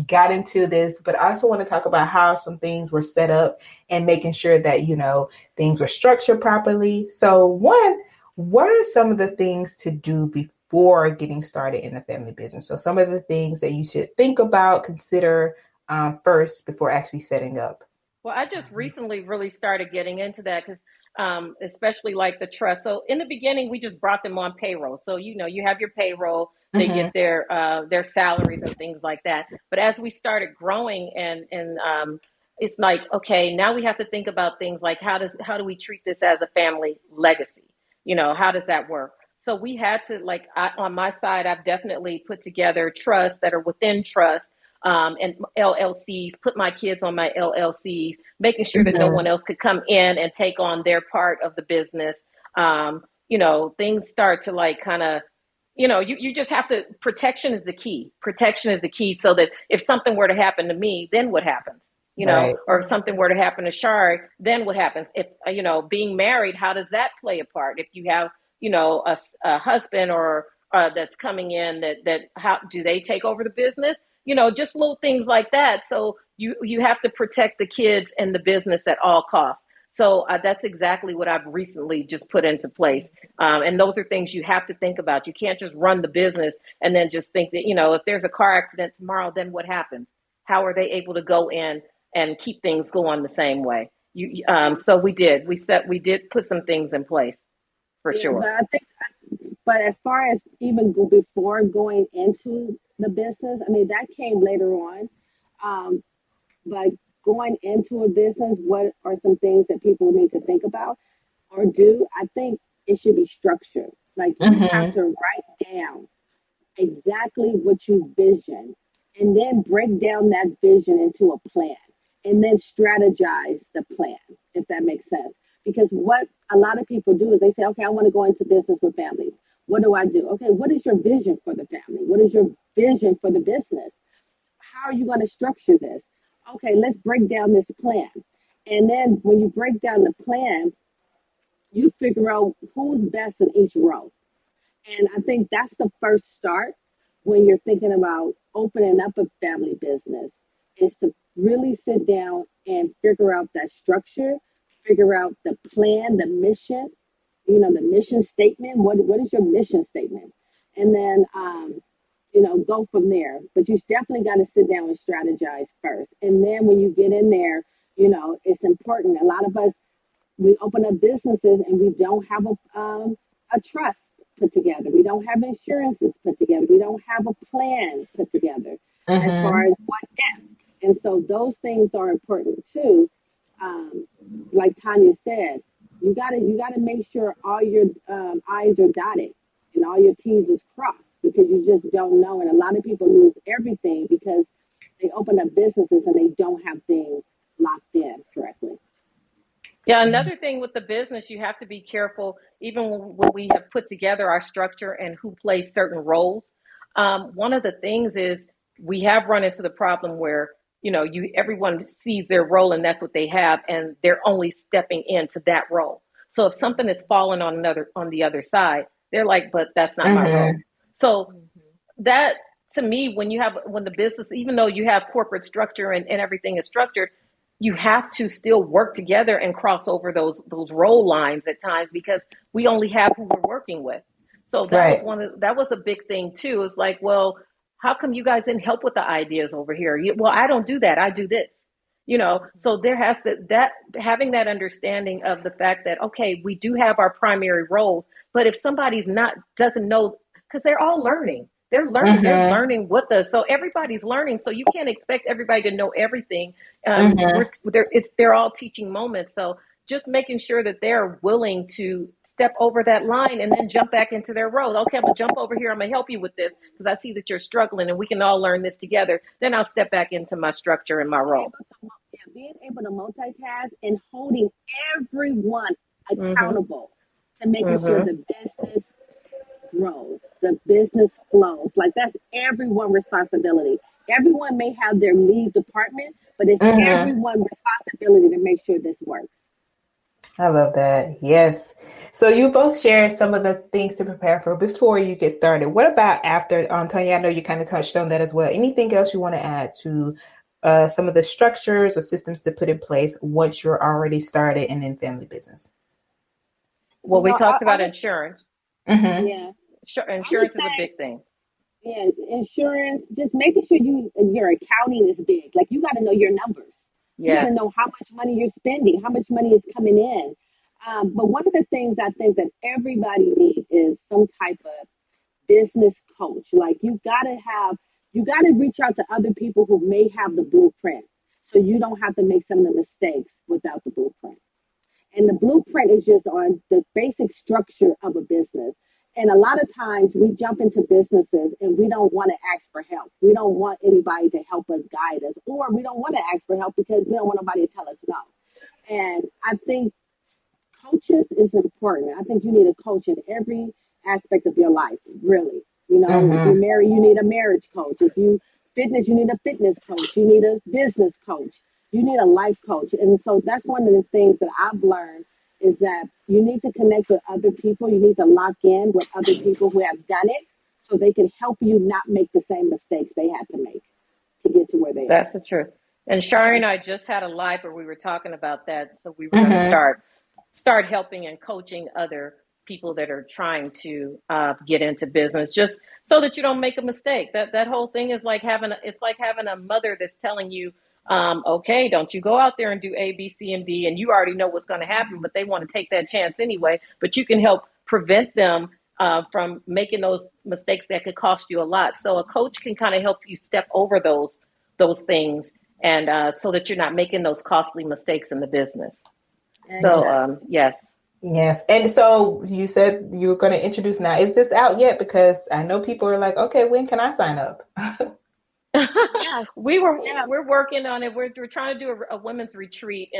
got into this, but I also want to talk about how some things were set up and making sure that, things were structured properly. So one, what are some of the things to do before getting started in a family business? So some of the things that you should think about, consider first before actually setting up. Well, I just recently really started getting into that because especially like the trust. So in the beginning, we just brought them on payroll. So, you have your payroll, they get their salaries and things like that. But as we started growing and it's like, okay, now we have to think about things like how do we treat this as a family legacy? How does that work? So we had to, like, on my side, I've definitely put together trusts that are within trust. And LLCs, put my kids on my LLCs, making sure that no one else could come in and take on their part of the business. Things start to like kind of, you just have to, protection is the key. Protection is the key, so that if something were to happen to me, then what happens? Right. Or if something were to happen to Sharie, then what happens? If, being married, how does that play a part? If you have, a husband or that's coming in, that how do they take over the business? Just little things like that. So you have to protect the kids and the business at all costs. So that's exactly what I've recently just put into place. And those are things you have to think about. You can't just run the business and then just think that, if there's a car accident tomorrow, then what happens? How are they able to go in and keep things going the same way? So we did put some things in place, for sure. But as far as even before going into the business, I mean, that came later on. But going into a business, what are some things that people need to think about or do? I think it should be structured. Like, you have to write down exactly what you vision, and then break down that vision into a plan, and then strategize the plan, if that makes sense. Because what a lot of people do is they say, okay, I want to go into business with family. What do I do? Okay, what is your vision for the family? What is your vision for the business? How are you going to structure this? Okay, let's break down this plan. And then when you break down the plan, you figure out who's best in each role. And I think that's the first start when you're thinking about opening up a family business, is to really sit down and figure out that structure, figure out the plan, the mission, the mission statement. What is your mission statement? And then, go from there. But you definitely got to sit down and strategize first. And then when you get in there, it's important. A lot of us, we open up businesses and we don't have a trust put together. We don't have insurances put together. We don't have a plan put together as far as what if. And so those things are important too. Like Tonya said, You gotta make sure all your I's are dotted and all your T's is crossed, because you just don't know. And a lot of people lose everything because they open up businesses and they don't have things locked in correctly. Yeah, another thing with the business, you have to be careful, even when we have put together our structure and who plays certain roles. One of the things is we have run into the problem where, everyone sees their role and that's what they have, and they're only stepping into that role. So if something is falling on the other side, they're like, but that's not my role. So that, to me, when the business, even though you have corporate structure and everything is structured, you have to still work together and cross over those role lines at times, because we only have who we're working with. So that was a big thing too. It's like, well, how come you guys didn't help with the ideas over here? Well, I don't do that. I do this. So there has to that having that understanding of the fact that, okay, we do have our primary roles, but if somebody's not doesn't know, because they're all learning. They're learning with us. So everybody's learning. So you can't expect everybody to know everything. They're all teaching moments. So just making sure that they're willing to step over that line and then jump back into their role. Okay, I'm gonna jump over here. I'm gonna help you with this because I see that you're struggling and we can all learn this together. Then I'll step back into my structure and my role. Being able to multitask and holding everyone accountable to making sure the business grows, the business flows. Like, that's everyone's responsibility. Everyone may have their lead department, but it's everyone's responsibility to make sure this works. I love that. Yes. So you both shared some of the things to prepare for before you get started. What about after? Tonya, I know you kind of touched on that as well. Anything else you want to add to some of the structures or systems to put in place once you're already started and in family business? Well, we talked about insurance. Yeah. Insurance is a big thing. Yeah, insurance, just making sure your accounting is big. Like, you got to know your numbers. You got to know how much money you're spending, how much money is coming in. But one of the things I think that everybody needs is some type of business coach. Like, you got to reach out to other people who may have the blueprint, so you don't have to make some of the mistakes without the blueprint. And the blueprint is just on the basic structure of a business. And a lot of times we jump into businesses and we don't want to ask for help. We don't want anybody to help us, guide us, or we don't want to ask for help because we don't want nobody to tell us no. And I think coaches is important. I think you need a coach in every aspect of your life, really. If you're married, you need a marriage coach. If you fitness, you need a fitness coach. You need a business coach. You need a life coach. And so that's one of the things that I've learned, is that you need to connect with other people. You need to lock in with other people who have done it so they can help you not make the same mistakes they had to make to get to where they are. That's the truth. And Sharie and I just had a live where we were talking about that. So we were going to start helping and coaching other people that are trying to get into business, just so that you don't make a mistake. That whole thing is like having a mother that's telling you, okay, don't you go out there and do A, B, C, and D, and you already know what's going to happen, but they want to take that chance anyway. But you can help prevent them from making those mistakes that could cost you a lot. So a coach can kind of help you step over those things, and so that you're not making those costly mistakes in the business. So yes. Yes. And so you said you were going to introduce now. Is this out yet? Because I know people are like, okay, when can I sign up? We're working on it. We're trying to do a women's retreat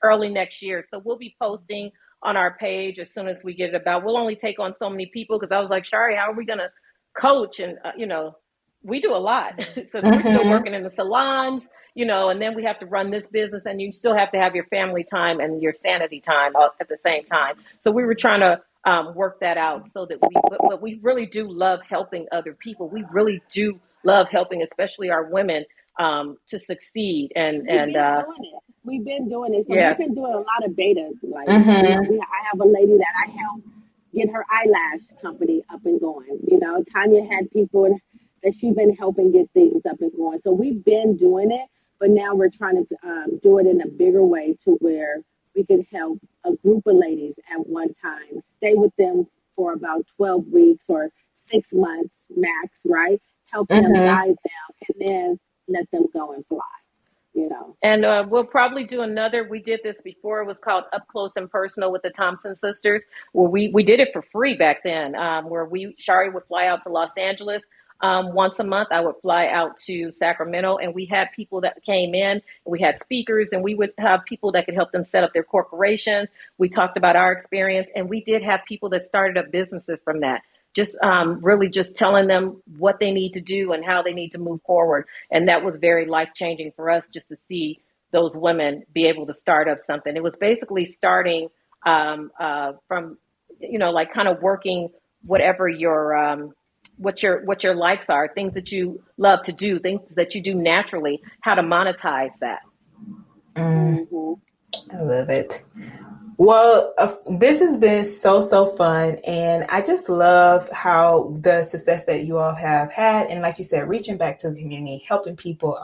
early next year. So we'll be posting on our page as soon as we get it about. We'll only take on so many people, because I was like, Sharie, how are we going to coach? And, we do a lot. So we're still working in the salons, and then we have to run this business, and you still have to have your family time and your sanity time at the same time. So we were trying to work that out, so that but we really do love helping other people. We really do love helping, especially our women, to succeed. We've been doing it. So we've been doing a lot of beta. Like, I have a lady that I help get her eyelash company up and going. Tonya had people that she's been helping get things up and going. So we've been doing it, but now we're trying to do it in a bigger way, to where we can help a group of ladies at one time, stay with them for about 12 weeks or 6 months max, right? Help them, guide them, and then let them go and fly. you know. And we'll probably do another. We did this before. It was called Up Close and Personal with the Thompson sisters. Where we did it for free back then. Where Sharie would fly out to Los Angeles once a month. I would fly out to Sacramento, and we had people that came in. We had speakers, and we would have people that could help them set up their corporations. We talked about our experience, and we did have people that started up businesses from that. Just really just telling them what they need to do and how they need to move forward. And that was very life changing for us, just to see those women be able to start up something. It was basically starting from, like kind of working whatever what your likes are, things that you love to do, things that you do naturally, how to monetize that. I love it. Well, this has been so fun, and I just love how the success that you all have had, and like you said, reaching back to the community, helping people,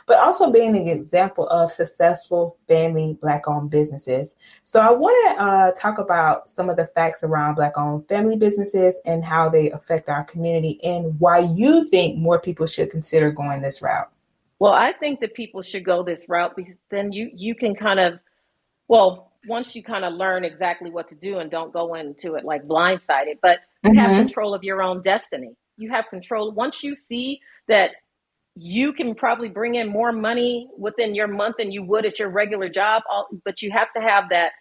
but also being an example of successful family Black-owned businesses. So I want to talk about some of the facts around Black-owned family businesses and how they affect our community, and why you think more people should consider going this route. Well, I think that people should go this route, because then you can kind of, once you kind of learn exactly what to do and don't go into it like blindsided, but you have control of your own destiny. You have control. Once you see that you can probably bring in more money within your month than you would at your regular job, but you have to have that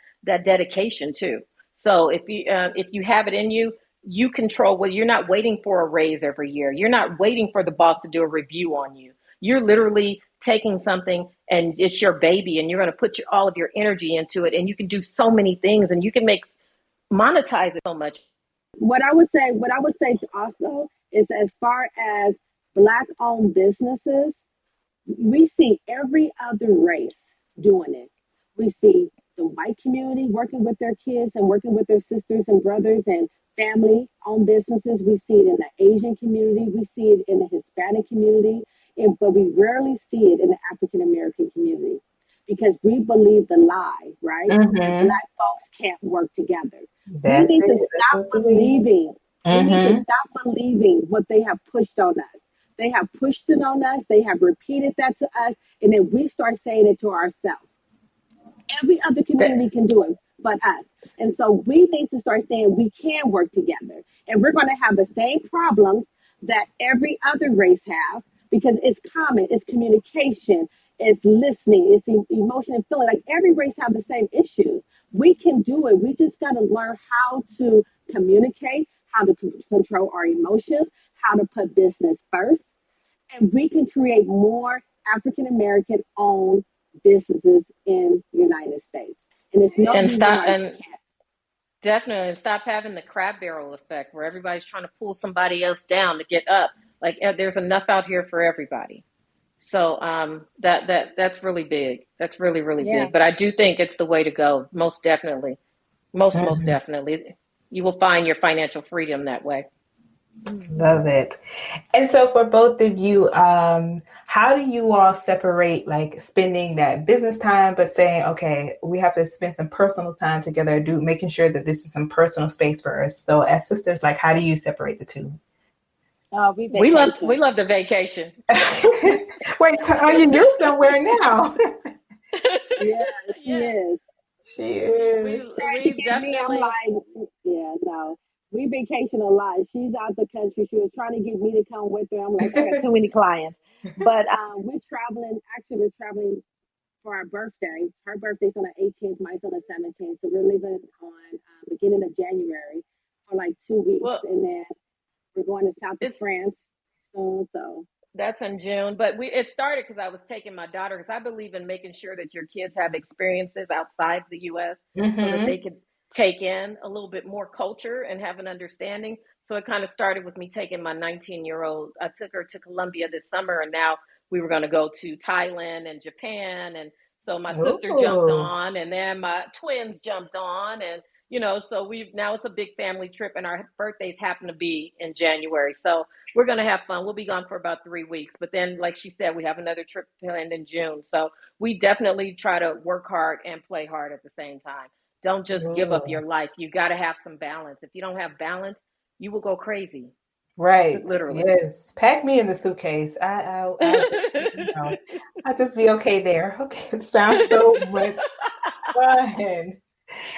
dedication too. So if you have it in you, you control. Well, you're not waiting for a raise every year. You're not waiting for the boss to do a review on you. You're literally taking something and it's your baby, and you're going to put all of your energy into it, and you can do so many things, and you can monetize it so much. What I would say also is, as far as Black-owned businesses, we see every other race doing it. We see the white community working with their kids and working with their sisters and brothers and family-owned businesses. We see it in the Asian community. We see it in the Hispanic community. But we rarely see it in the African American community, because we believe the lie, right? Black folks can't work together. We need to stop believing. We need to stop believing what they have pushed on us. They have pushed it on us. They have repeated that to us. And then we start saying it to ourselves. Every other community can do it but us. And so we need to start saying we can work together. And we're going to have the same problems that every other race have, because it's common, it's communication, it's listening, it's emotion and feeling. Like, every race have the same issues. We can do it. We just got to learn how to communicate, how to control our emotions, how to put business first. And we can create more African American owned businesses in the United States. And it's no reason why we can't. Definitely, and stop having the crab barrel effect where everybody's trying to pull somebody else down to get up. Like, there's enough out here for everybody. So that's really big. That's really, really big. But I do think it's the way to go. Most definitely. Most definitely. You will find your financial freedom that way. Love it. And so for both of you, how do you all separate, like, spending that business time, but saying, okay, we have to spend some personal time together, making sure that this is some personal space for us. So as sisters, like, how do you separate the two? We love the vacation. Wait, Tonya, you're somewhere now. Yeah, she is. She is. We definitely. I'm like, no. We vacation a lot. She's out the country. She was trying to get me to come with her. I'm like, I got too many clients. But we're traveling. Actually, we're traveling for our birthday. Her birthday's on the 18th. Mine's on the 17th. So we're leaving on beginning of January for like 2 weeks. And then we're going to south of France soon. So that's in June. But it started because I was taking my daughter, because I believe in making sure that your kids have experiences outside the U.S. so that they could take in a little bit more culture and have an understanding. So it kind of started with me taking my 19-year-old. I took her to Colombia this summer, and now we were going to go to Thailand and Japan. And so my sister jumped on, and then my twins jumped on, and so now it's a big family trip, and our birthdays happen to be in January. So we're going to have fun. We'll be gone for about 3 weeks. But then, like she said, we have another trip planned in June. So we definitely try to work hard and play hard at the same time. Don't just give up your life. You got to have some balance. If you don't have balance, you will go crazy. Right. literally. Yes. Pack me in the suitcase. You know, I'll just be okay there. Okay. It sounds so much fun.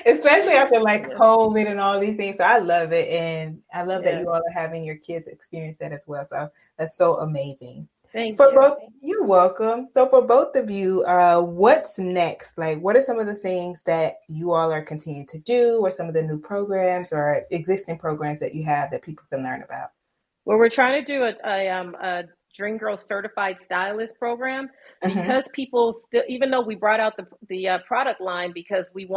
Especially after like Yeah. COVID and all these things. So I love it. And I love that Yes. you all are having your kids experience that as well. So that's so amazing. Thank For you. both, you're welcome. So for both of you, what's next? Like, what are some of the things that you all are continuing to do, or some of the new programs or existing programs that you have that people can learn about? Well, we're trying to do a DreamGirls Certified Stylist program Mm-hmm. because people still, even though we brought out the product line because we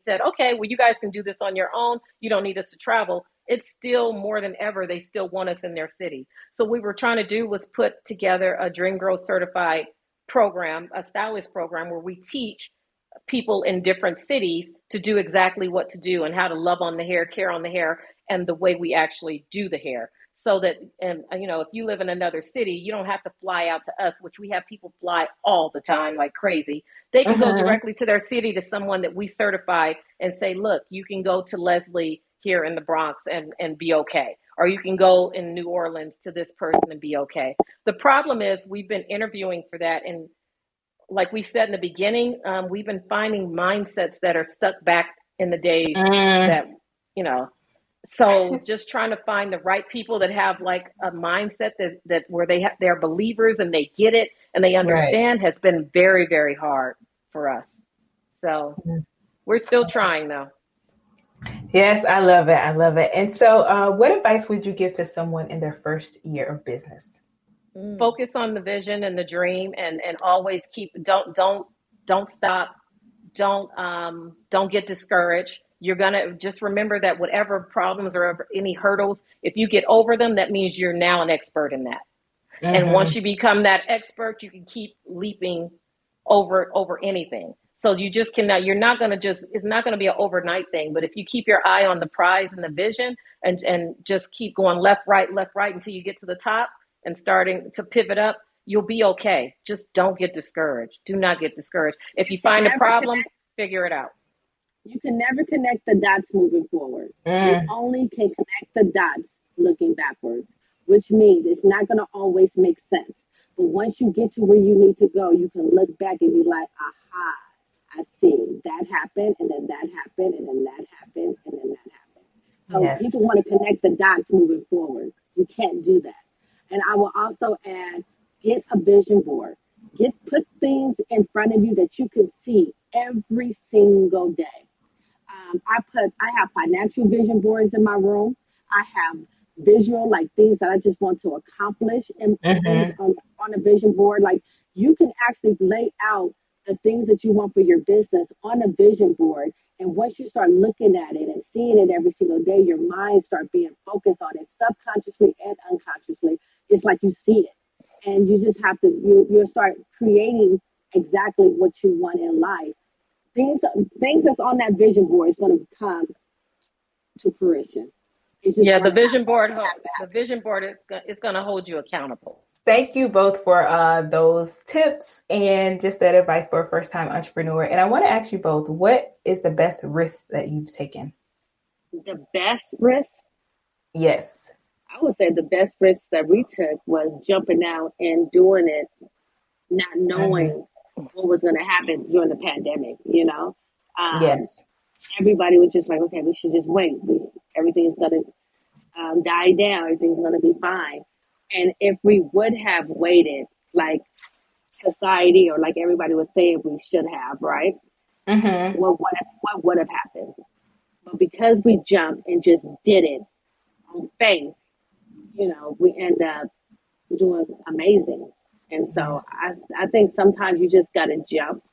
said, okay, well, you guys can do this on your own. You don't need us to travel. It's still more than ever. They still want us in their city. So what we were trying to do was put together a DreamGirls Certified program, a stylist program where we teach people in different cities to do exactly what to do and how to love on the hair, care on the hair, and the way we actually do the hair. So that, and if you live in another city, you don't have to fly out to us, which we have people fly all the time like crazy. They can go Mm-hmm. directly to their city to someone that we certify and say, look, you can go to Leslie here in the Bronx and be okay. Or you can go in New Orleans to this person and be okay. The problem is we've been interviewing for that, and like we said in the beginning, we've been finding mindsets that are stuck back in the days Mm, that, you know, so just trying to find the right people that have like a mindset that where they're believers and they get it and they right. understand has been very, very hard for us. So we're still trying though. Yes, I love it. I love it. And so, what advice would you give to someone in their first year of business? Focus on the vision and the dream, and always keep, don't stop, don't get discouraged. You're gonna just remember that whatever problems or any hurdles, if you get over them, that means you're now an expert in that. And Mm-hmm. once you become that expert, you can keep leaping over anything. So you just cannot, you're not going to just, it's not going to be an overnight thing. But if you keep your eye on the prize and the vision, and just keep going left, right until you get to the top and starting to pivot up, you'll be okay. Just don't get discouraged. Do not get discouraged. If You you can find a never problem, connect. figure it out. You can never connect the dots moving forward. You Mm, only can connect the dots looking backwards, which means it's not going to always make sense. But once you get to where you need to go, you can look back and be like, aha, I see that happened, and then that happened, and then that happened, and then that happened. So yes. people want to connect the dots moving forward. You can't do that. And I will also add, get a vision board. Put things in front of you that you can see every single day. I have financial vision boards in my room. I have visual, like things that I just want to accomplish, and things Mm-hmm. on a vision board. Like you can actually lay out the things that you want for your business on a vision board. And once you start looking at it and seeing it every single day, your mind start being focused on it subconsciously and unconsciously. It's like you see it, and you just have to you'll start creating exactly what you want in life. Things that's on that vision board is going to come to fruition. It's just Yeah, going to happen. It has to the happen. vision board is going to hold you accountable. Thank you both for those tips and just that advice for a first time entrepreneur. And I want to ask you both, what is the best risk that you've taken? The best risk, Yes. I would say the best risk that we took was jumping out and doing it, not Mm-hmm. knowing what was going to happen during the pandemic. Um, Yes. Everybody was just like, okay, we should just wait. Everything's going to die down. Everything's going to be fine. And if we would have waited, like society or like everybody was saying we should have, right? Mm-hmm. What would have happened? But because we jumped and just did it on faith, we end up doing amazing. And so Yes. I think sometimes you just got to jump,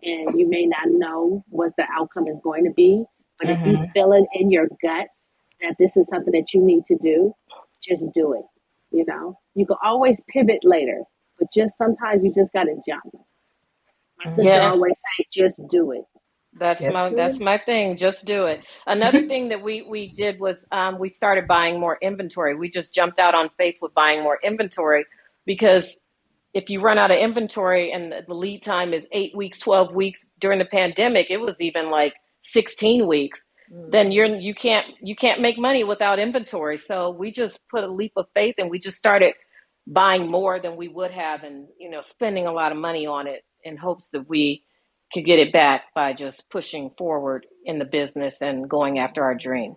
and you may not know what the outcome is going to be. But if you Mm-hmm. feel it in your gut that this is something that you need to do, just do it. You can always pivot later, but just sometimes you just got to jump. My sister Mm-hmm. Yeah, always say, just do it. Just do that's it. my thing. Just do it. Another thing that we did was we started buying more inventory. We just jumped out on faith with buying more inventory because if you run out of inventory and the lead time is 8 weeks, 12 weeks during the pandemic, it was even like 16 weeks. then you can't make money without inventory. So we just put a leap of faith and we just started buying more than we would have, and spending a lot of money on it in hopes that we could get it back by just pushing forward in the business and going after our dream.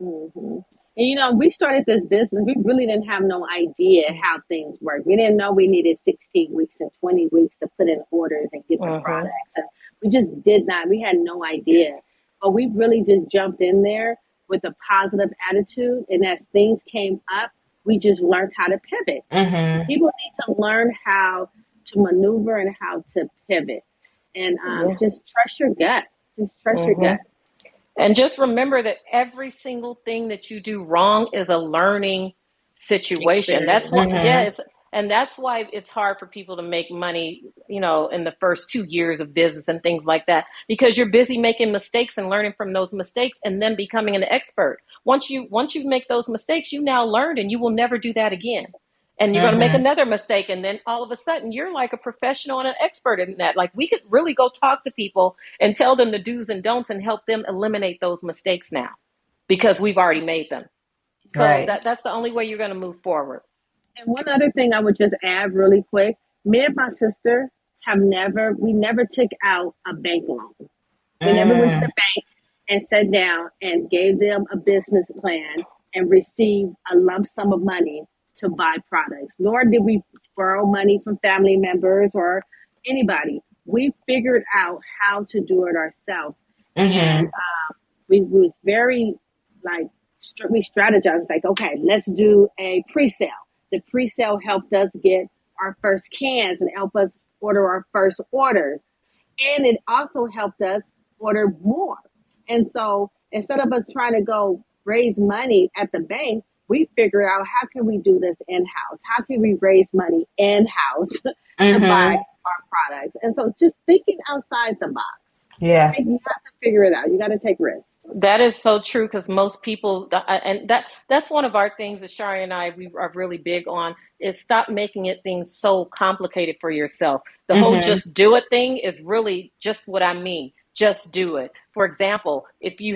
Mm-hmm. And we started this business. We really didn't have no idea how things work. We didn't know we needed 16 weeks and 20 weeks to put in orders and get the products. And we just did not. We had no idea. But we really just jumped in there with a positive attitude. And as things came up, we just learned how to pivot. Mm-hmm. People need to learn how to maneuver and how to pivot. And just trust your gut. Just trust your gut. And just remember that every single thing that you do wrong is a learning situation. That's why, that's why it's hard for people to make money, in the first 2 years of business and things like that, because you're busy making mistakes and learning from those mistakes and then becoming an expert. Once you make those mistakes, you now learned and you will never do that again. And you're going to make another mistake. And then all of a sudden you're like a professional and an expert in that. Like, we could really go talk to people and tell them the do's and don'ts and help them eliminate those mistakes now, because we've already made them. So that's the only way you're going to move forward. And one other thing I would just add really quick, me and my sister we never took out a bank loan. We never went to the bank and sat down and gave them a business plan and received a lump sum of money to buy products, nor did we borrow money from family members or anybody. We figured out how to do it ourselves. And we was very we strategized, like, okay, let's do a pre-sale. The pre-sale helped us get our first cans and helped us order our first orders. And it also helped us order more. And so instead of us trying to go raise money at the bank, we figure out, how can we do this in-house? How can we raise money in-house to buy our products? And so just thinking outside the box. Yeah. You have to figure it out. You got to take risks. That is so true, because most people, and that's one of our things that Sharie and we are really big on, is stop making things so complicated for yourself. The whole just do it thing is really just what I mean. Just do it. For example, if you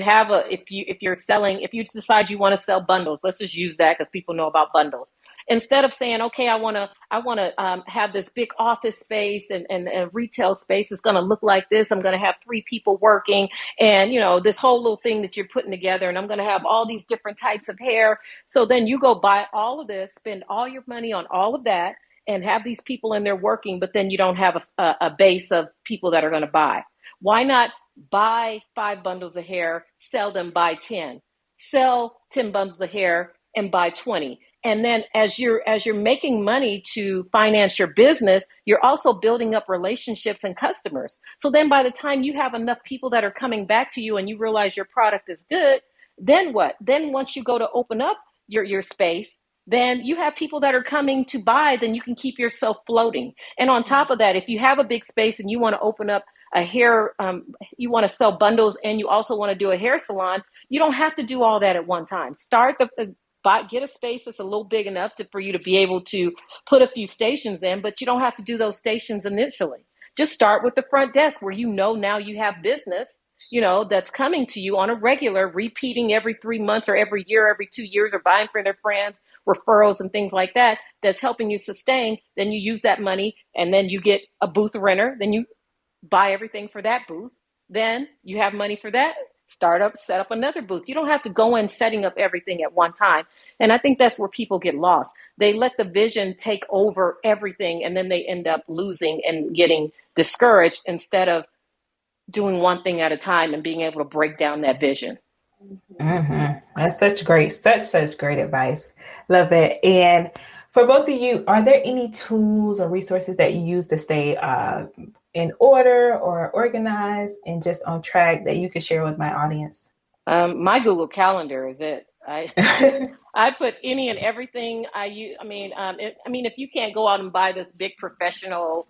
decide you want to sell bundles, let's just use that because people know about bundles. Instead of saying, okay, I want to have this big office space and a retail space is going to look like this. I'm going to have 3 people working, and this whole little thing that you're putting together, and I'm going to have all these different types of hair. So then you go buy all of this, spend all your money on all of that, and have these people in there working, but then you don't have a base of people that are going to buy. Why not buy 5 bundles of hair, sell them, buy 10, sell 10 bundles of hair and buy 20. And then as you're making money to finance your business, you're also building up relationships and customers. So then by the time you have enough people that are coming back to you and you realize your product is good, then what? Then once you go to open up your space, then you have people that are coming to buy, then you can keep yourself floating. And on top of that, if you have a big space and you want to open up a hair, you want to sell bundles and you also want to do a hair salon, you don't have to do all that at one time. Get a space that's a little big enough for you to be able to put a few stations in, but you don't have to do those stations initially. Just start with the front desk where now you have business, that's coming to you on a regular, repeating every 3 months or every year, every 2 years, or buying for their friends, referrals and things like that, that's helping you sustain. Then you use that money and then you get a booth renter, then you buy everything for that booth. Then you have money for that. Set up another booth. You don't have to go in setting up everything at one time. And I think that's where people get lost. They let the vision take over everything, and then they end up losing and getting discouraged instead of doing one thing at a time and being able to break down that vision. That's such great advice. Love it. And for both of you, are there any tools or resources that you use to stay in order or organized and just on track that you could share with my audience? My Google Calendar is it. I put any and everything I use. If you can't go out and buy this big professional,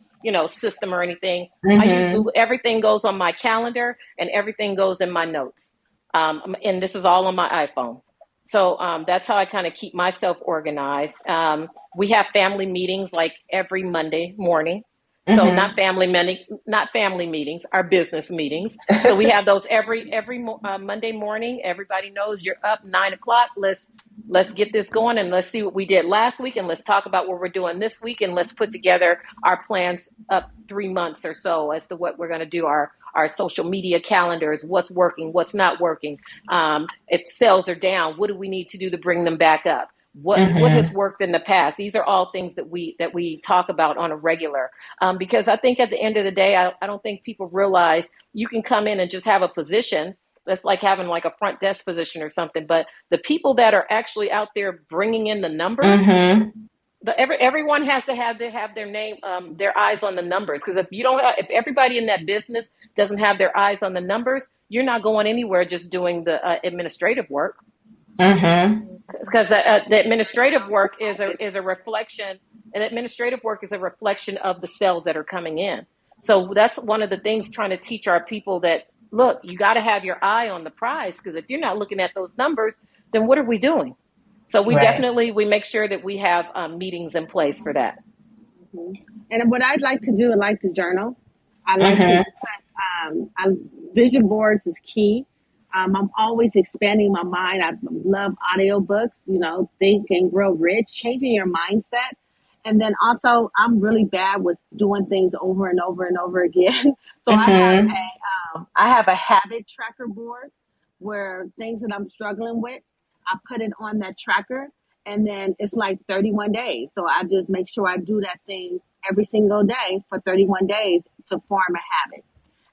system or anything, I use Google. Everything goes on my calendar and everything goes in my notes. And this is all on my iPhone. So that's how I kind of keep myself organized. We have family meetings like every Monday morning. So not family meetings, our business meetings. So we have those every Monday morning. Everybody knows you're up 9 o'clock. Let's get this going and let's see what we did last week and let's talk about what we're doing this week and let's put together our plans up 3 months or so as to what we're going to do. Our social media calendars, what's working, what's not working. If sales are down, what do we need to do to bring them back up? What has worked in the past? These are all things that we talk about on a regular, because I think at the end of the day, I don't think people realize you can come in and just have a position that's like having like a front desk position or something. But the people that are actually out there bringing in the numbers, everyone has to have their name, their eyes on the numbers. Because if everybody in that business doesn't have their eyes on the numbers, you're not going anywhere just doing the administrative work. Because the administrative work is a reflection, and administrative work is a reflection of the sales that are coming in. So that's one of the things trying to teach our people that, look, you got to have your eye on the prize, because if you're not looking at those numbers, then what are we doing? So we we make sure that we have meetings in place for that. And what I'd like to do, I like to journal. I like to put, vision boards is key. I'm always expanding my mind. I love audiobooks, Think and Grow Rich, changing your mindset. And then also, I'm really bad with doing things over and over and over again. So I have a habit tracker board where things that I'm struggling with, I put it on that tracker, and then it's like 31 days. So I just make sure I do that thing every single day for 31 days to form a habit.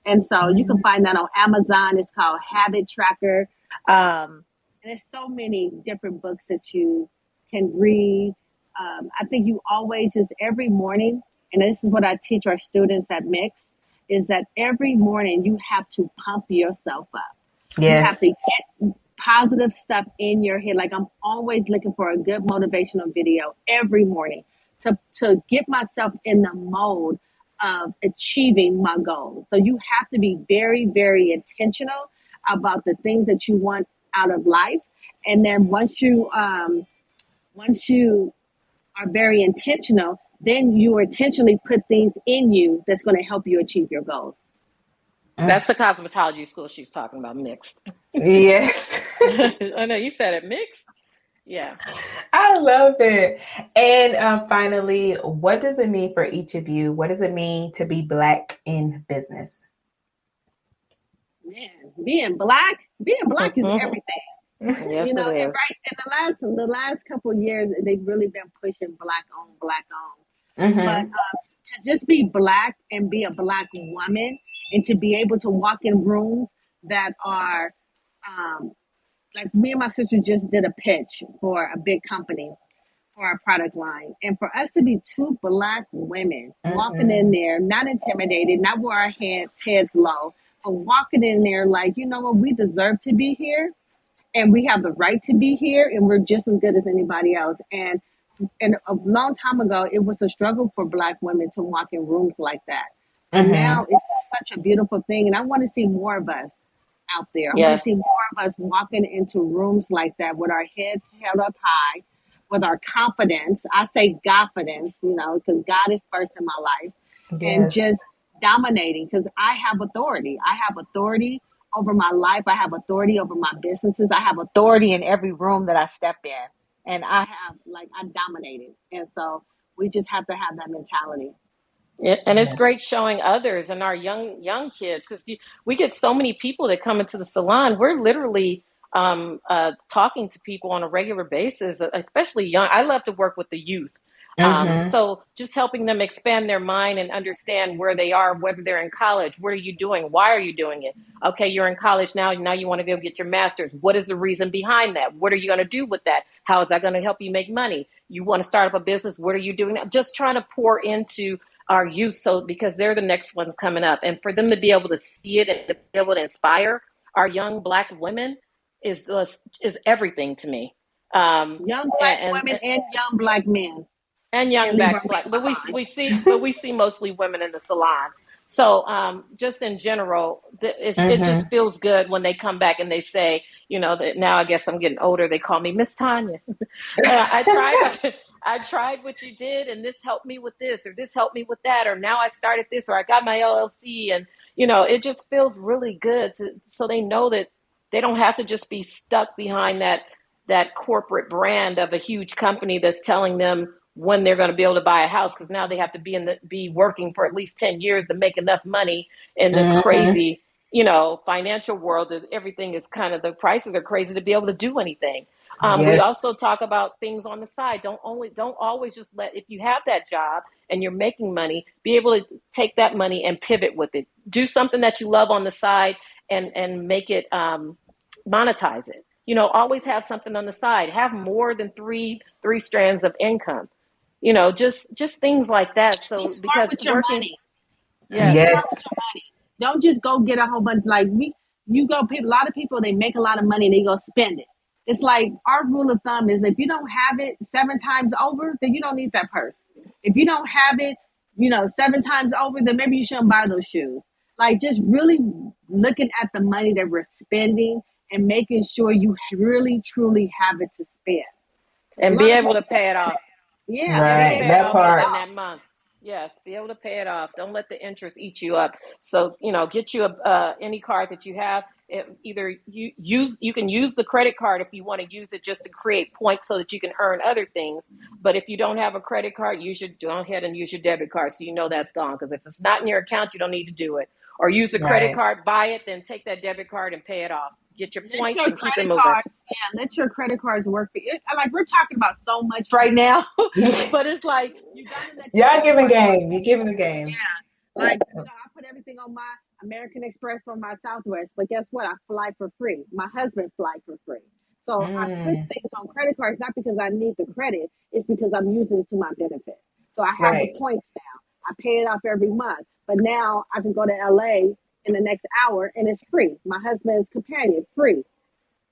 And so you can find that on Amazon. It's called Habit Tracker. And there's so many different books that you can read. I think you always just every morning, and this is what I teach our students at Mix, is that every morning you have to pump yourself up. Yes. You have to get positive stuff in your head. Like I'm always looking for a good motivational video every morning to get myself in the mode of achieving my goals. So you have to be very, very intentional about the things that you want out of life. And then once you are very intentional, then you intentionally put things in you that's going to help you achieve your goals. That's the cosmetology school she's talking about, Mixed. Yes. I know you said it, Mixed. Yeah. I love it. And finally, what does it mean for each of you? What does it mean to be Black in business? Man, being black is everything. Yes, and right in the last couple of years, they've really been pushing black on. But to just be black and be a black woman, and to be able to walk in rooms that are like me and my sister just did a pitch for a big company for our product line. And for us to be two black women walking in there, not intimidated, not with our heads low, but walking in there like, you know what, we deserve to be here and we have the right to be here and we're just as good as anybody else. And a long time ago, it was a struggle for black women to walk in rooms like that. And now it's just such a beautiful thing. And I want to see more of us out there. I want to see more of us walking into rooms like that with our heads held up high, with our confidence. I say confidence, because God is first in my life. Yes. And just dominating, because I have authority. I have authority over my life. I have authority over my businesses. I have authority in every room that I step in. And I dominated. And so we just have to have that mentality. And it's great showing others and our young kids, because we get so many people that come into the salon. We're literally talking to people on a regular basis, especially young. I love to work with the youth. So just helping them expand their mind and understand where they are, whether they're in college. What are you doing? Why are you doing it? Okay, you're in college now. Now you want to go get your master's. What is the reason behind that? What are you going to do with that? How is that going to help you make money? You want to start up a business. What are you doing now? Just trying to pour into our youth, because they're the next ones coming up, and for them to be able to see it and to be able to inspire our young black women is everything to me. Young black women and young black men and young black, but we see mostly women in the salon. So just in general, it just feels good when they come back and they say, that now I guess I'm getting older. They call me Miss Tonya. I tried what you did, and this helped me with this, or this helped me with that, or now I started this, or I got my LLC. And, it just feels really good so they know that they don't have to just be stuck behind that corporate brand of a huge company that's telling them when they're going to be able to buy a house, because now they have to be working for at least 10 years to make enough money in this crazy, financial world that everything is the prices are crazy to be able to do anything. We also talk about things on the side. Don't always just if you have that job and you're making money, be able to take that money and pivot with it. Do something that you love on the side and make it, monetize it. Always have something on the side. Have more than three strands of income. Just things like that. So be smart because with your money. Yes. Be smart with your money. Don't just go get a whole bunch. Like a lot of people, they make a lot of money and they go spend it. It's like our rule of thumb is if you don't have it 7 times over, then you don't need that purse. If you don't have it, 7 times over, then maybe you shouldn't buy those shoes. Like just really looking at the money that we're spending and making sure you really, truly have it to spend. And be able to pay it off. Yeah. Right. That part. In that month. Yes. Be able to pay it off. Don't let the interest eat you up. So, get you any card that you have. Either you can use the credit card if you want to use it just to create points so that you can earn other things. But if you don't have a credit card, you should go ahead and use your debit card so that's gone. Because if it's not in your account, you don't need to do it. Or use the credit card, buy it, then take that debit card and pay it off. Get your points and keep it moving. Let your credit cards work for you. Like we're talking about so much right now, but it's like you gotta let y'all giving game. You're giving the game. Yeah, like I put everything on my American Express or my Southwest, but guess what? I fly for free. My husband fly for free. So I put things on credit cards not because I need the credit, it's because I'm using it to my benefit. So I have the points now. I pay it off every month, but now I can go to LA in the next hour and it's free. My husband's companion, free.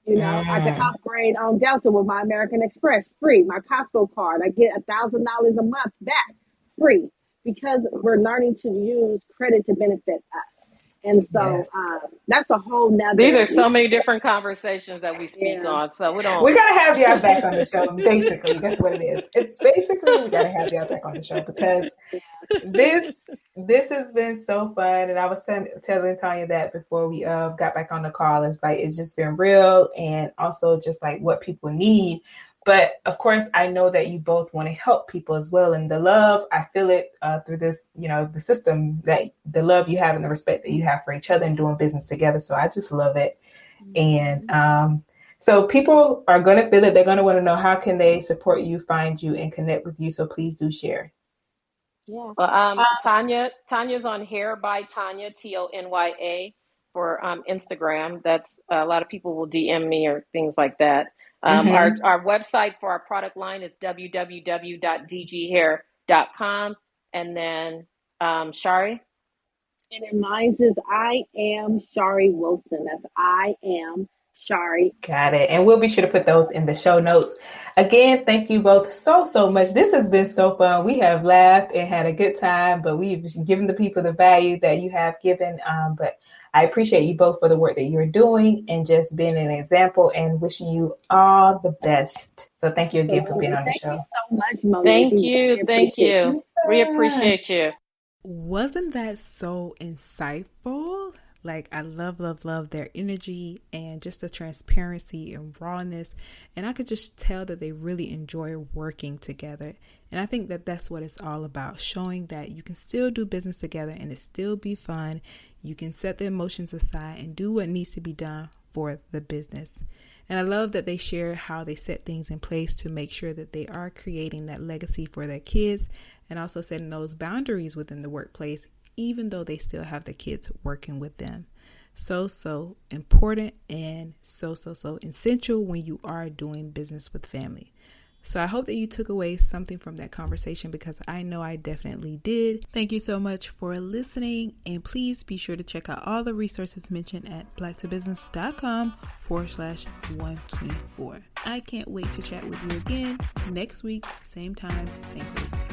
I can upgrade on Delta with my American Express, free. My Costco card, I get $1,000 a month back, free, because we're learning to use credit to benefit us. And so that's a whole nother. These are so many different conversations that we speak on. So we gotta have y'all back on the show. Basically, that's what it is. It's basically we gotta have y'all back on the show because this has been so fun. And I was telling Tonya that before we got back on the call. It's like it's just been real and also just like what people need. But of course, I know that you both want to help people as well. And the love, I feel it through this, the system, that the love you have and the respect that you have for each other and doing business together. So I just love it. And so people are going to feel it. They're going to want to know how can they support you, find you, and connect with you. So please do share. Yeah. Well, Tonya's on Hair by Tonya, Tonya, for Instagram. That's a lot of people will DM me or things like that. Our website for our product line is www.dghair.com. And then Sharie? And then mine is I am Sharie Wilson. That's I am Sharie. Got it. And we'll be sure to put those in the show notes. Again, thank you both so much. This has been so fun. We have laughed and had a good time, but we've given the people the value that you have given. But I appreciate you both for the work that you're doing and just being an example and wishing you all the best. So thank you again for being on the show. Thank you so much, Monique. Thank you. We appreciate you. Wasn't that so insightful? Like, I love their energy and just the transparency and rawness. And I could just tell that they really enjoy working together. And I think that that's what it's all about, showing that you can still do business together and it still be fun. You can set the emotions aside and do what needs to be done for the business. And I love that they share how they set things in place to make sure that they are creating that legacy for their kids and also setting those boundaries within the workplace, even though they still have their kids working with them. So important and so essential when you are doing business with family. So I hope that you took away something from that conversation because I know I definitely did. Thank you so much for listening. And please be sure to check out all the resources mentioned at blacktobusiness.com/124. I can't wait to chat with you again next week, same time, same place.